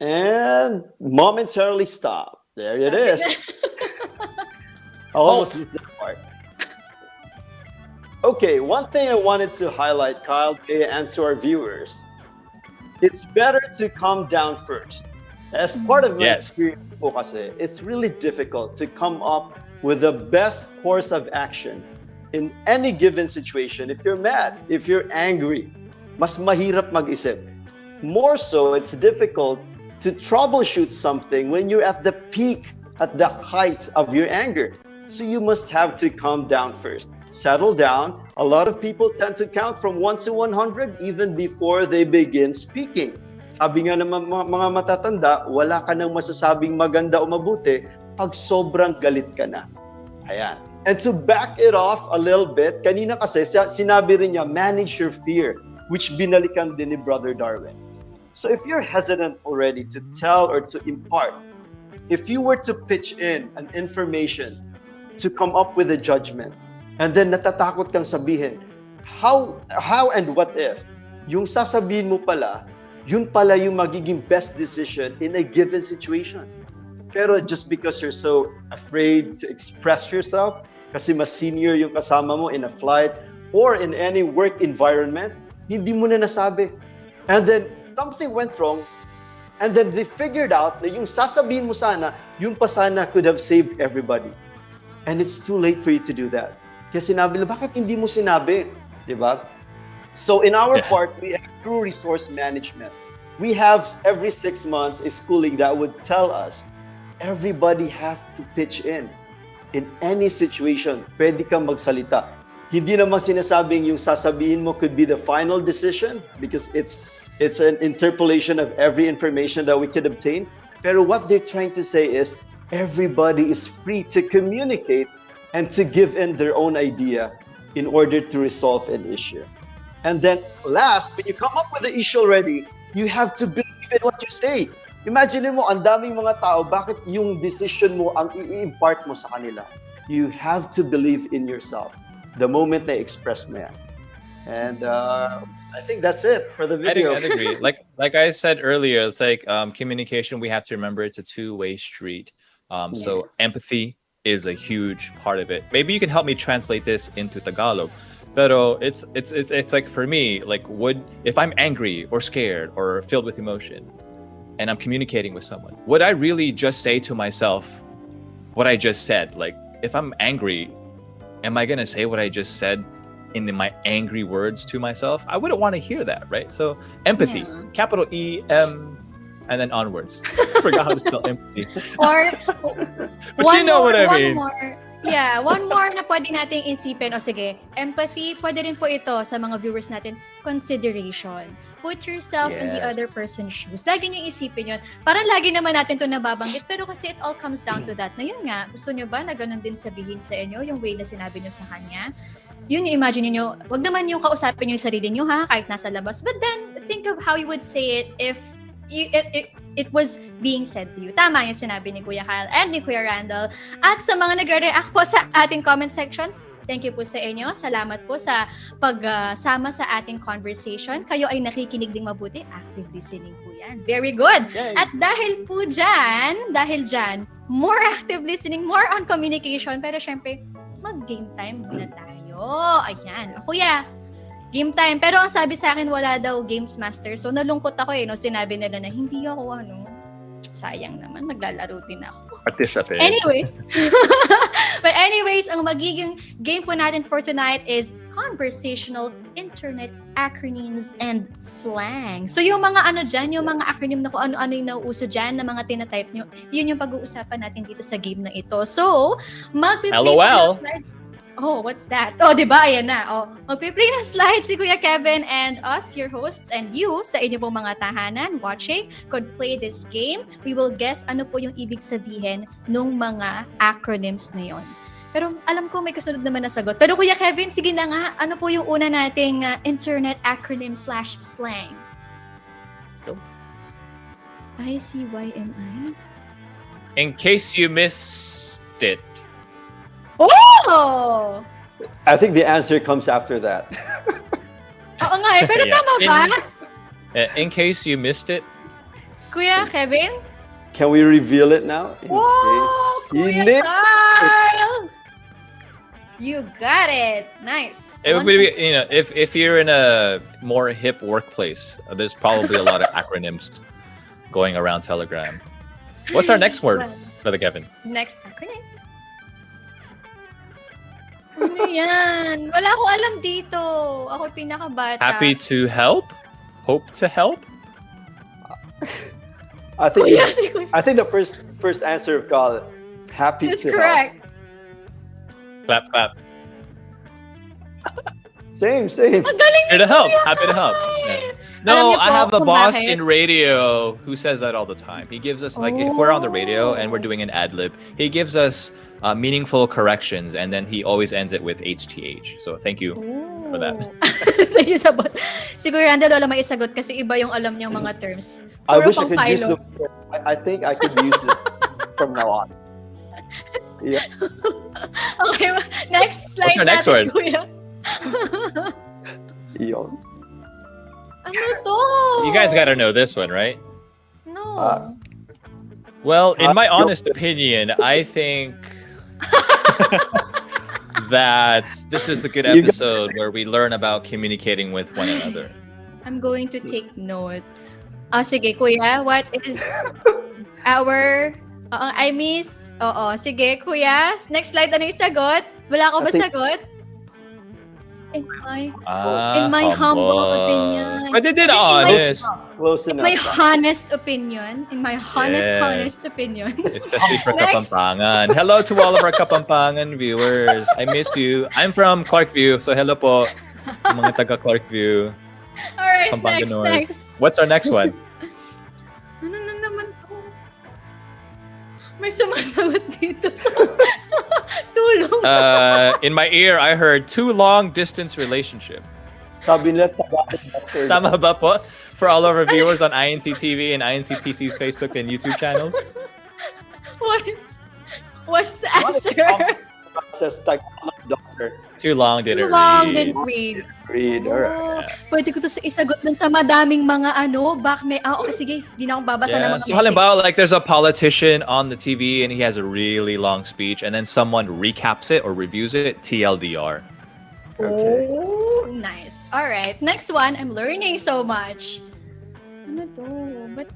And momentarily stop. There it is. I almost missed that part. Okay, one thing I wanted to highlight, Kyle, and to our viewers, it's better to calm down first. As part of my experience, it's really difficult to come up with the best course of action in any given situation. If you're mad, if you're angry, mas mahirap mag-isip. More so, it's difficult to troubleshoot something when you're at the peak, at the height of your anger. So you must have to calm down first. Settle down. A lot of people tend to count from 1 to 100 even before they begin speaking. Sabi nga ng mga matatanda, wala ka nang masasabing maganda o mabuti pag sobrang galit ka na. Ayan. And to back it off a little bit, kanina kasi sinabi rin niya, manage your fear, which binalikan din ni Brother Darwin. So if you're hesitant already to tell or to impart, if you were to pitch in an information to come up with a judgment, and then natatakot kang sabihin, how and what if, yung sasabihin mo pala, yun pala yung magiging best decision in a given situation. Pero just because you're so afraid to express yourself, kasi mas senior yung kasama mo in a flight or in any work environment, hindi mo na nasabi. And then, something went wrong, and then they figured out na yung sasabihin mo sana, yung pa sana could have saved everybody. And it's too late for you to do that. Kaya sinabi nila, bakit hindi mo sinabi? Diba? So in our part, we have true resource management. We have every 6 months a schooling that would tell us everybody have to pitch in any situation. Pwede kang magsalita. Hindi naman sinasabing yung sasabihin mo could be the final decision because it's an interpolation of every information that we could obtain. Pero what they're trying to say is everybody is free to communicate and to give in their own idea in order to resolve an issue. And then last, when you come up with the issue already, you have to believe in what you say. Imagine mo, ang daming mga tao, bakit yung decision mo ang i-impart mo sa kanila? You have to believe in yourself the moment they express mo yan. And I think that's it for the video. I'd agree. Like I said earlier, it's like communication, we have to remember it's a two-way street. So empathy is a huge part of it. Maybe you can help me translate this into Tagalog. Pero it's like for me, like if I'm angry or scared or filled with emotion and I'm communicating with someone, would I really just say to myself what I just said? Like if I'm angry, am I gonna say what I just said in my angry words to myself? I wouldn't want to hear that, right? So empathy, capital E-M, and then onwards. I forgot how to spell empathy. Or but you know what I mean. One more na pwede nating isipin. O sige, empathy, pwede rin po ito sa mga viewers natin, consideration. Put yourself in the other person's shoes. Lagi niyo isipin yun. Parang lagi naman natin ito nababanggit, pero kasi it all comes down to that. Na yun nga, gusto nyo ba na ganun din sabihin sa inyo, yung way na sinabi nyo sa kanya? Yun yung imagine niyo, wag naman yung kausapin nyo yung sarili nyo ha, kahit nasa labas. But then, think of how you would say it if it was being said to you. Tama yung sinabi ni Kuya Kyle and ni Kuya Randall. At sa mga nagre-react po sa ating comment sections, thank you po sa inyo. Salamat po sa pagsama sa ating conversation. Kayo ay nakikinig ding mabuti. Active listening po yan. Very good. Yay. At dahil dyan, more active listening, more on communication. Pero syempre, mag-game time muna tayo. Ayan. Kuya, game time. Pero ang sabi sa akin, wala daw games master. So, nalungkot ako no, sinabi nila na hindi ako, sayang naman, maglalaro din ako. Participate. Anyway. But anyways, ang magiging game po natin for tonight is conversational internet acronyms and slang. So, yung mga yung mga acronym na kung ano-ano yung nauuso dyan, na mga tinatype nyo, yun yung pag-uusapan natin dito sa game na ito. So, LOL. Oh, what's that? Oh, di ba? Ayan na. Oh, magpiplay na slide si Kuya Kevin and us, your hosts, and you sa inyo pong mga tahanan watching could play this game. We will guess ano po yung ibig sabihin nung mga acronyms na yon. Pero alam ko may kasunod naman na sagot. Pero Kuya Kevin, sige na nga. Ano po yung una nating internet acronym/slang? Go. ICYMI? In case you missed it. Oh! I think the answer comes after that. Oo nga pero tama ba? In case you missed it. Kuya Kevin? Can we reveal it now? Whoa! Kuya Kyle! You got it. Nice. It would be, if you're in a more hip workplace, there's probably a lot of acronyms going around Telegram. What's our next word, Brother Kevin? Next acronym? Ano yan? Wala ko alam dito. Ako pinakabata. Happy to help? Hope to help? I think the first answer of Carl, happy That's to correct. help. Clap, clap. Same. Magaling Here to help. Happy to help. Yeah. No, niyo I po have a kung boss bakit? in radio who says that all the time. He gives us like if we're on the radio and we're doing an ad lib, he gives us meaningful corrections, and then he always ends it with HTH. So thank you for that. Thank you so much. Siguro Randall wala may isagot kasi iba yung alam niyang mga terms. I Puro wish I pang could use pilot. the. I think I could use this from now on. Yeah. Okay, next slide. What's our next natin, word? Kuya. Yon. Ano to? You guys got to know this one, right? No. Well, in my honest opinion, I think that this is a good episode where we learn about communicating with one another. I'm going to take note. Sige, Kuya. What is our... I miss... sige, Kuya. Next slide, ano yung sagot? Wala ko ba sagot? In my humble opinion. But they did honest. Close enough. My honest opinion. In my honest opinion. Especially for Next. Kapampangan. Hello to all of our Kapampangan viewers. I missed you. I'm from Clarkview, so hello po mga taga Clarkview. Alright, Pampanga North. next. What's our next one? Ano na naman to? May sumasagot dito. Tulong. In my ear, I heard too long distance relationship. Sabi nila, Tagalog doctor. Tama ba po? For all of our viewers on INC TV and INC PC's Facebook and YouTube channels. What's the answer? Says Tagalog doctor. Too long didn't Too long read. didn't read. Read, alright. Pwede ko to isagot dun sa madaming mga okay, sige, di na akong babasa ng mga So halimbawa, like there's a politician on the TV and he has a really long speech and then someone recaps it or reviews it, TLDR. Okay. Oh, nice. All right. Next one. I'm learning so much. Ano to? But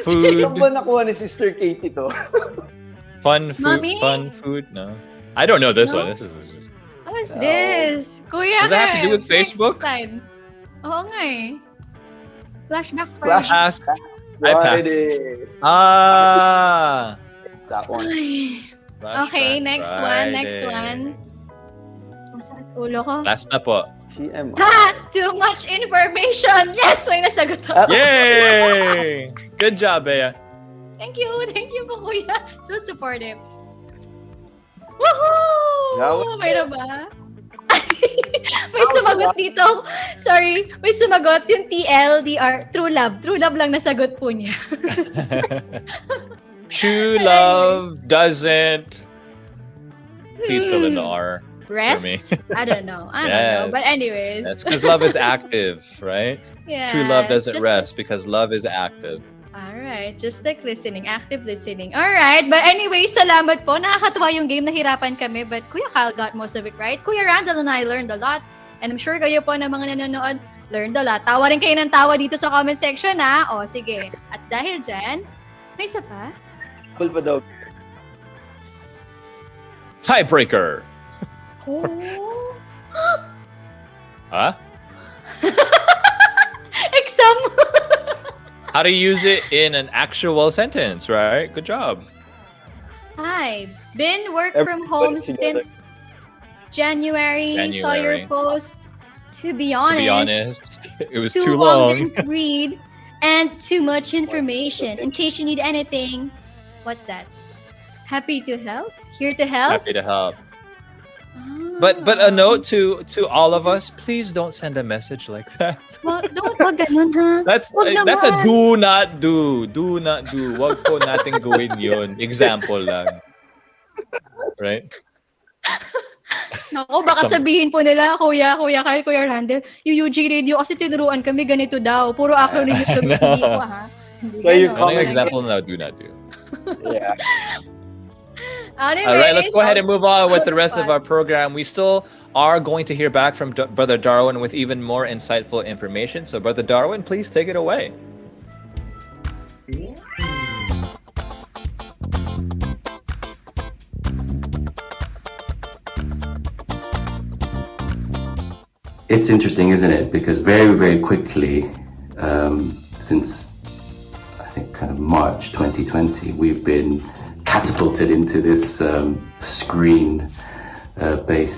Food. Saan ba nakuha ni Sister Katie to? Fun food. Mommy? Fun food. No, I don't know this No? one. This is. what is this? Kuya, Does it have to do with next Facebook? slide. Oo nga eh. Flashback for Flash- Pass. I pass. Friday. Ah. That one. Ay. Okay, next one. Masakit ulo ko. Last na po. TMI. Ha! Too much information! Yes! May nasagot ako. Yay! Good job, Bea. Thank you po, Kuya. So supportive. Woohoo! Mayroon ba? May sumagot dito. Sorry. May sumagot yung TLDR. True love. True love lang nasagot po niya. True love doesn't. Please fill in the R. Rest? For me. I don't know. Yes. But anyways. That's because love is active, right? Yes, True love doesn't just rest because love is active. Alright, just like listening, active listening. Alright, but anyway, salamat po. Nakakatuwa yung game, nahirapan kami, but Kuya Kyle got most of it right. Kuya Randall and I learned a lot. And I'm sure kayo po na mga nanonood, learned a lot. Tawa rin kayo ng tawa dito sa comment section, ha? O, sige. At dahil dyan, may isa pa? Full pa daw. Tiebreaker. Oh. Huh? Exam! How to use it in an actual sentence, right? Good job. Hi. Been work from home together. since January. Saw your January. post. To be To honest, be honest, it was too too long long. didn't read and too much information. In case you need anything, what's that? Happy to help? Here to help? Happy to help. But a note to all of us, please don't send a message like that. Wag ganun, ha? That's Wag that's a naman. do not do. Do not do. Wag po nating gawin yun. Example lang. Right? Naku, baka sabihin po nila, Kuya Kyle, Kuya Randall, yung UG Radio kasi tinuruan kami ganito daw. Puro acronym yung gamit, hindi ko, ha? Hindi So you ganon. Anong comment- example na do not do? Yeah. Anyways, All right, let's go ahead and move on with the rest of fun. our program. We still are going to hear back from Brother Darwin with even more insightful information. So, Brother Darwin, please take it away. It's interesting, isn't it? Because very, very quickly, since I think kind of March 2020, we've been catapulted into this screen-based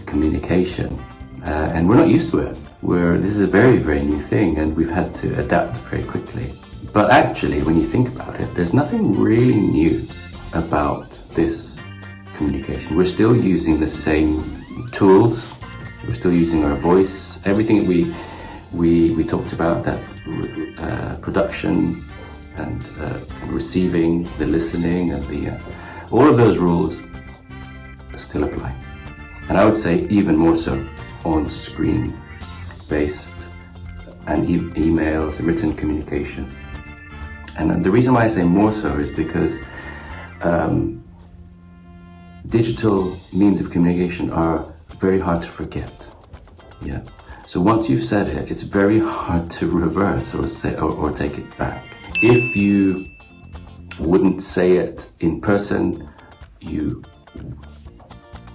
communication, and we're not used to it. where this is a very, very new thing and we've had to adapt very quickly. But actually, when you think about it, there's nothing really new about this communication. We're still using the same tools. We're still using our voice. Everything we talked about, that production and receiving, the listening, and the all of those rules still apply. And I would say even more so on screen-based and emails, written communication. And the reason why I say more so is because digital means of communication are very hard to forget. Yeah. So once you've said it, it's very hard to reverse or say or take it back. If you wouldn't say it in person, you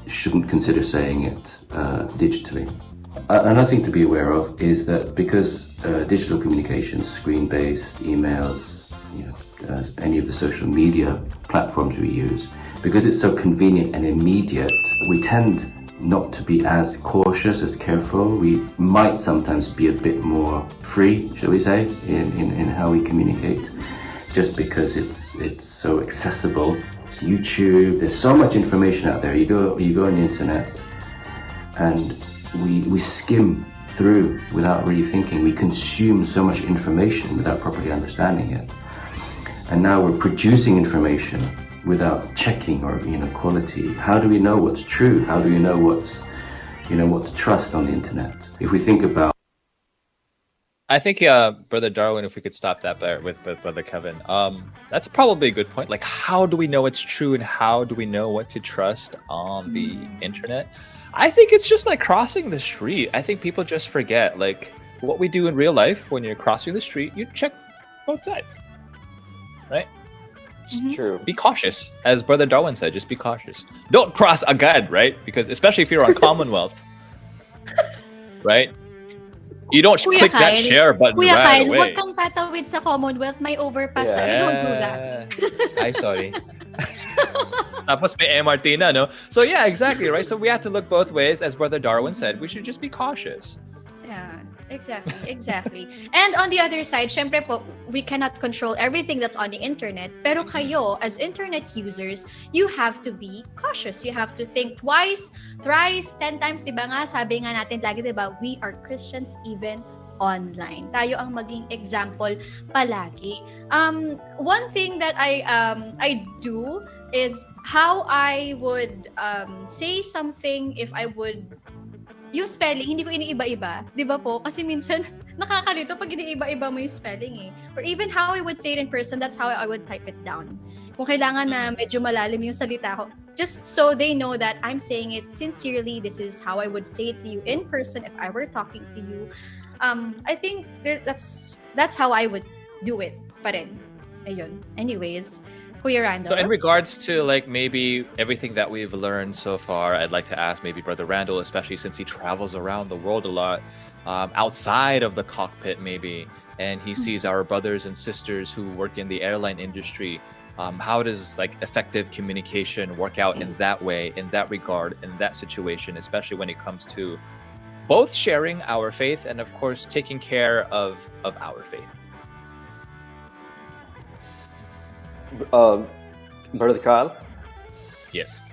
shouldn't consider saying it digitally. Another thing to be aware of is that because digital communications, screen-based, emails, any of the social media platforms we use, because it's so convenient and immediate, we tend not to be as cautious, as careful. We might sometimes be a bit more free, shall we say, in how we communicate, just because it's so accessible. YouTube, there's so much information out there. You go on the internet and we skim through without really thinking. We consume so much information without properly understanding it. And now we're producing information without checking or quality. How do we know what's true? How do we know what to trust on the internet? If we think about, I think, Brother Darwin, if we could stop that there with Brother Kevin, that's probably a good point. Like, how do we know it's true and how do we know what to trust on the internet? I think it's just like crossing the street. I think people just forget, like, what we do in real life. When you're crossing the street, you check both sides, right? It's true. Be cautious. As Brother Darwin said, just be cautious. Don't cross agad, right? Because especially if you're on Commonwealth, right? You don't click that share button Kuya right Kyle, away. huwag kang tatawid sa Commonwealth. May overpass na. You don't do that. Ay, sorry. Tapos may MRT na, no? So yeah, exactly, right? So we have to look both ways. As Brother Darwin said, we should just be cautious. Yeah, exactly. And on the other side, syempre po, we cannot control everything that's on the internet. Pero kayo, as internet users, you have to be cautious. You have to think twice, thrice, 10 times. Diba nga, sabi nga natin lagi, diba, we are Christians even online. Tayo ang maging example palagi. One thing that I do is how I would say something if I would yung spelling, hindi ko iniiba-iba. Di ba po? Kasi minsan, nakakalito pag iniiba-iba mo yung spelling eh. Or even how I would say it in person, that's how I would type it down. Kung kailangan na medyo malalim yung salita ko, just so they know that I'm saying it sincerely, this is how I would say it to you in person if I were talking to you. I think that's how I would do it pa rin. Ayun. Anyways, Kuya Randall. So in regards to like maybe everything that we've learned so far, I'd like to ask maybe Brother Randall, especially since he travels around the world a lot, outside of the cockpit maybe, and he sees our brothers and sisters who work in the airline industry. How does like effective communication work out in that way, in that regard, in that situation, especially when it comes to both sharing our faith and of course taking care of our faith? Brother Kyle? Yes.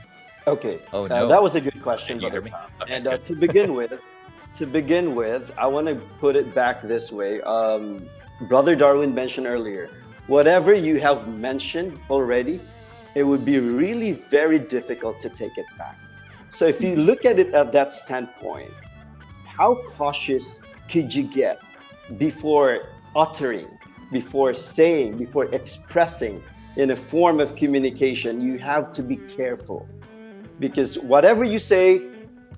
Okay. Oh no. That was a good question. Can you hear me? Okay, And good. to begin with, I want to put it back this way. Brother Darwin mentioned earlier, whatever you have mentioned already, it would be really very difficult to take it back. So if you look at it at that standpoint, how cautious could you get before uttering, before saying, before expressing in a form of communication? You have to be careful, because whatever you say,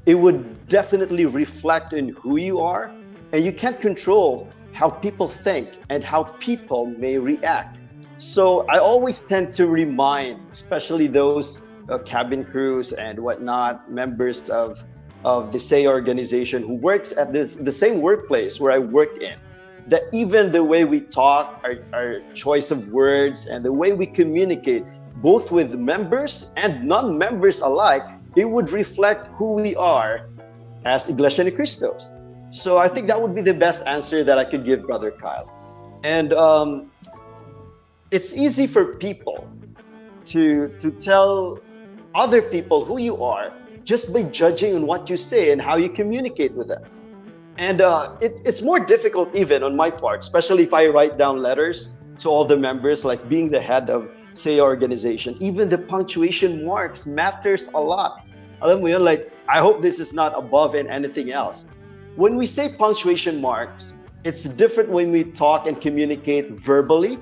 it would definitely reflect in who you are, and you can't control how people think and how people may react. So I always tend to remind, especially those cabin crews and whatnot, members of the SAY organization who works at the same workplace where I work in, that even the way we talk, our choice of words, and the way we communicate, both with members and non-members alike, it would reflect who we are as Iglesia ni Cristos. So I think that would be the best answer that I could give, Brother Kyle. And it's easy for people to tell other people who you are just by judging on what you say and how you communicate with them. And it's more difficult even on my part, especially if I write down letters to all the members, like being the head of, say, organization. Even the punctuation marks matters a lot. Alam mo yun, like, I hope this is not above in anything else. When we say punctuation marks, it's different when we talk and communicate verbally,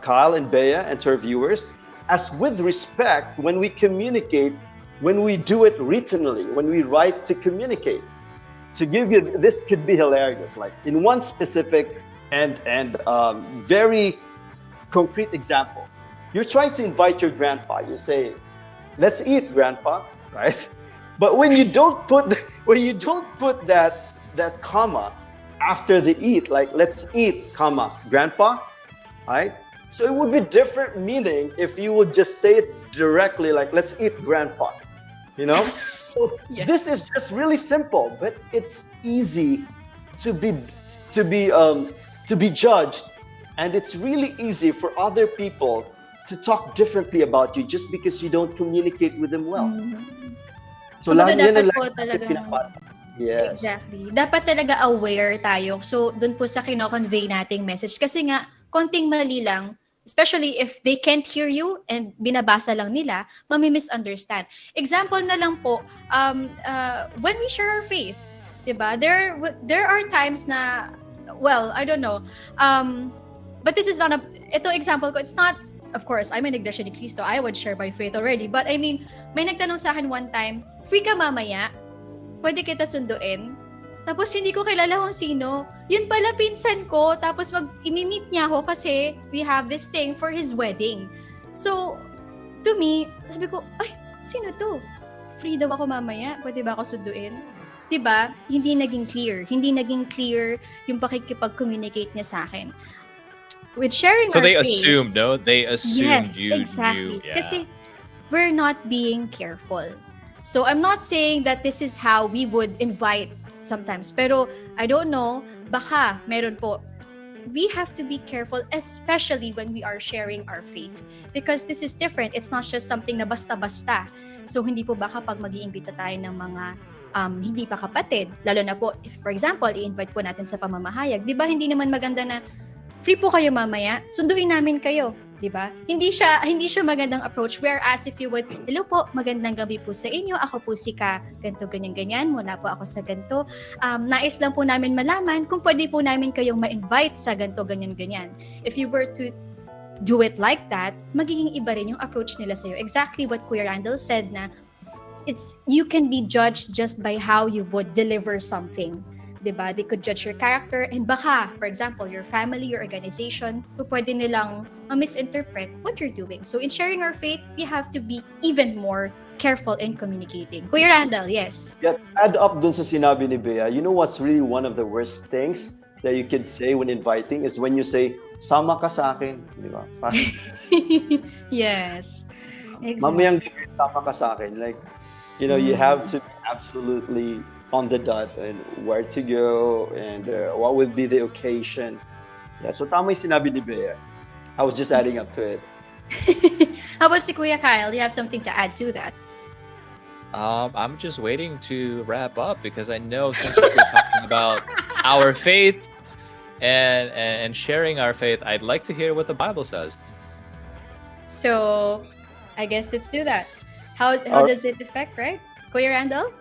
Kyle and Bea, and to our viewers, as with respect when we communicate, when we do it writtenly, when we write to communicate. To give you, this could be hilarious, like in one specific and very concrete example. You're trying to invite your grandpa. You say, "Let's eat, grandpa," right? But when you don't put that comma after the eat, like "let's eat, comma, grandpa," right? So it would be different meaning if you would just say it directly, like "let's eat, grandpa." You know? So this is just really simple, but it's easy to be judged, and it's really easy for other people to talk differently about you just because you don't communicate with them well. So Kumbaga, yan ang dapat po talaga. Yes. Exactly. Dapat talaga aware tayo. So, dun po sa kino-convey nating message. Kasi nga, konting mali lang, especially if they can't hear you and binabasa lang nila, mami-misunderstand. Example na lang po, when we share our faith, diba? There are times na, well, I don't know, but this is not ito example ko, it's not, of course, I'm an Iglesia ni Cristo, I would share my faith already, but I mean, may nagtanong sa akin one time, free ka mamaya? Pwede kita sunduin? Tapos hindi ko kilala kung sino. Yun pala pinsan ko. Tapos imi-meet niya ako kasi we have this thing for his wedding. So, to me, sabi ko, ay, sino to? Free daw ako mamaya. Pwede ba ako sunduin? Diba? Hindi naging clear. Hindi naging clear yung pakikipag-communicate niya sa akin. With sharing so our they faith, assumed, no? They assumed yes, you exactly. knew. Yeah. Kasi we're not being careful. So I'm not saying that this is how we would invite sometimes. Pero I don't know, baka meron po. We have to be careful, especially when we are sharing our faith. Because this is different. It's not just something na basta-basta. So hindi po baka pag mag-iimbita tayo ng mga hindi pa kapatid, lalo na po, if, for example, i-invite po natin sa pamamahayag, di ba hindi naman maganda na free po kayo mamaya, sunduin namin kayo. Diba? Hindi siya magandang approach. Whereas if you would, hello po, magandang gabi po sa inyo. Ako po si Ka, ganito, ganyan-ganyan. Mula po ako sa ganito. Nais lang po namin malaman kung pwede po namin kayong ma-invite sa ganito, ganyan-ganyan. If you were to do it like that, magiging iba rin yung approach nila sa'yo. Exactly what Kuya Randall said na you can be judged just by how you would deliver something. Diba? They could judge your character and baka, for example, your family, your organization, pwede nilang misinterpret what you're doing. So in sharing our faith, we have to be even more careful in communicating. Kuya Randall, yes. Yeah, add up dun sa sinabi ni Bea, you know what's really one of the worst things that you could say when inviting is when you say, sama ka sa akin. Di ba? Yes. Exactly. Mamayang gabi, sama ka sa akin. Like, you know, you have to be absolutely on the dot and where to go and what would be the occasion. Yeah, so tama yung sinabi ni Bea. I was just adding up to it. How about si Kuya Kyle? Do you have something to add to that? I'm just waiting to wrap up because I know since we're talking about our faith and sharing our faith, I'd like to hear what the Bible says. So, I guess let's do that. How does it affect, right? Kuya Randall?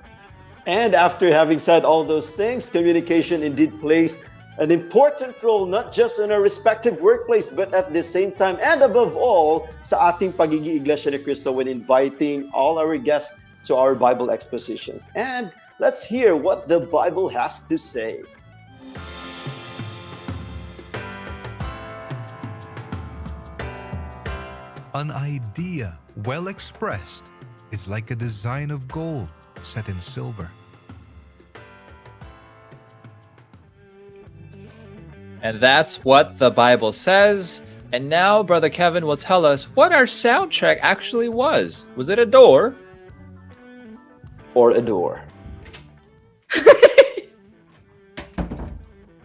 And after having said all those things, communication indeed plays an important role, not just in our respective workplace, but at the same time, and above all, sa ating pagiging Iglesia ni Cristo when inviting all our guests to our Bible expositions. And let's hear what the Bible has to say. An idea well expressed is like a design of gold set in silver. And that's what the Bible says. And now Brother Kevin will tell us what our sound check actually was. Was it a door? Or a door?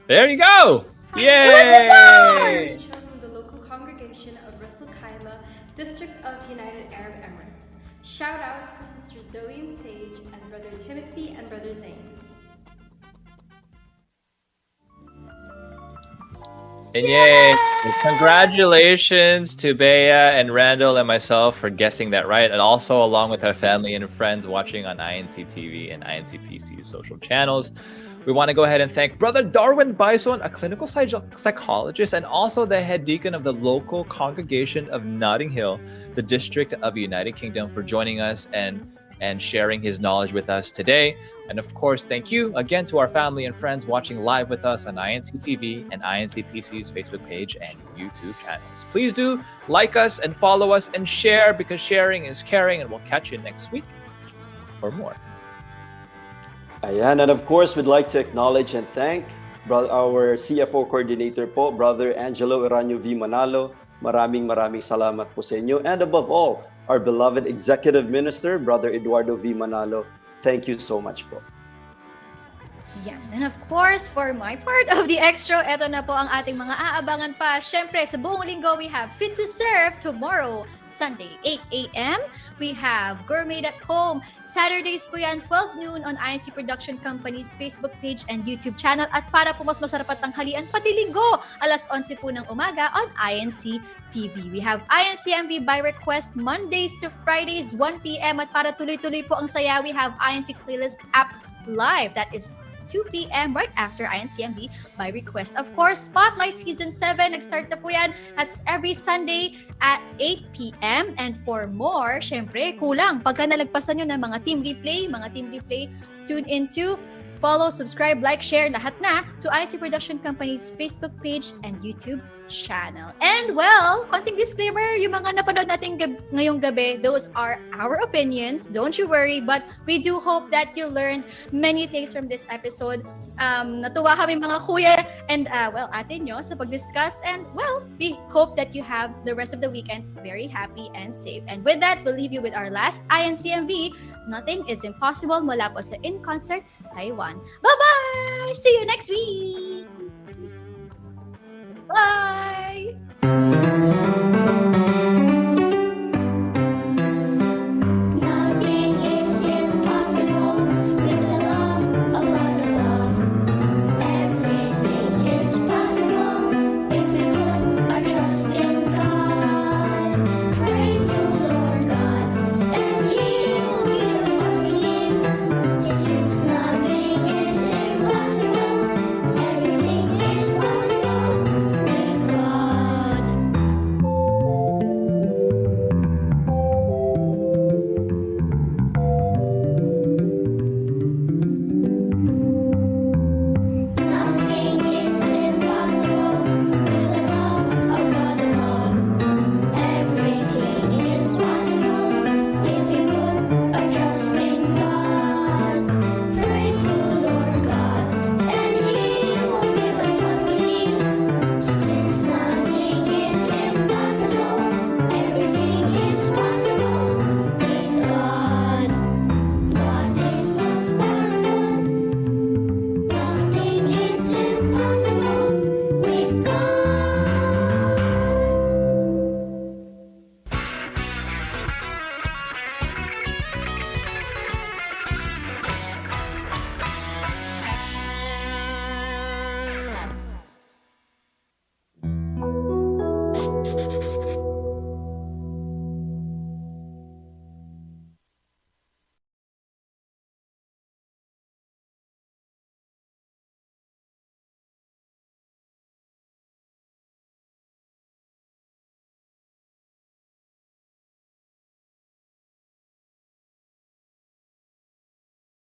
There you go! Yay! From the local congregation of Ras Al Khaimah, District of United Arab Emirates. Shout out to Sister Zoe and Sage and Brother Timothy and Brother Zane. And yay! Congratulations to Bea and Randall and myself for guessing that right, and also along with our family and friends watching on INC TV and INCPC's social channels. We want to go ahead and thank Brother Darwin Bison, a clinical psychologist and also the head deacon of the local congregation of Notting Hill, the District of the United Kingdom, for joining us and sharing his knowledge with us today. And of course, thank you again to our family and friends watching live with us on INC TV and INCPC's Facebook page and YouTube channels. Please do like us and follow us and share, because sharing is caring, and we'll catch you next week for more. Ayan, and of course, we'd like to acknowledge and thank our CFO coordinator po, Brother Angelo Iranio V. Manalo. Maraming salamat po sa inyo. And above all, our beloved Executive Minister, Brother Eduardo V. Manalo. Thank you so much po. Yan. And of course, for my part of the extra, eto na po ang ating mga aabangan pa. Siyempre, sa buong linggo, we have Fit to Serve tomorrow, Sunday, 8 a.m. We have Gourmet at Home. Saturdays po yan, 12 noon on INC Production Company's Facebook page and YouTube channel. At para po mas masarap at tanghalian, pati linggo, alas 11 po ng umaga on INC TV. We have INCMV by request Mondays to Fridays, 1 p.m. At para tuloy-tuloy po ang saya, we have INC Playlist app live. That is 2 p.m. right after INCMB by request. Of course, Spotlight Season 7, nag-start na po yan. That's every Sunday at 8 p.m. And for more, syempre, kulang. Pagka nalagpasan nyo ng mga team replay, tune into, follow, subscribe, like, share, lahat na to INC Production Company's Facebook page and YouTube channel. And well, konting disclaimer, yung mga napanood natin ngayong gabi, those are our opinions. Don't you worry, but we do hope that you learned many things from this episode. Natuwa kami mga kuya and ate nyo sa pag-discuss, and well, we hope that you have the rest of the weekend very happy and safe. And with that, we'll leave you with our last INCMV, Nothing is Impossible, mula po sa In Concert Taiwan. Bye-bye! See you next week! Bye!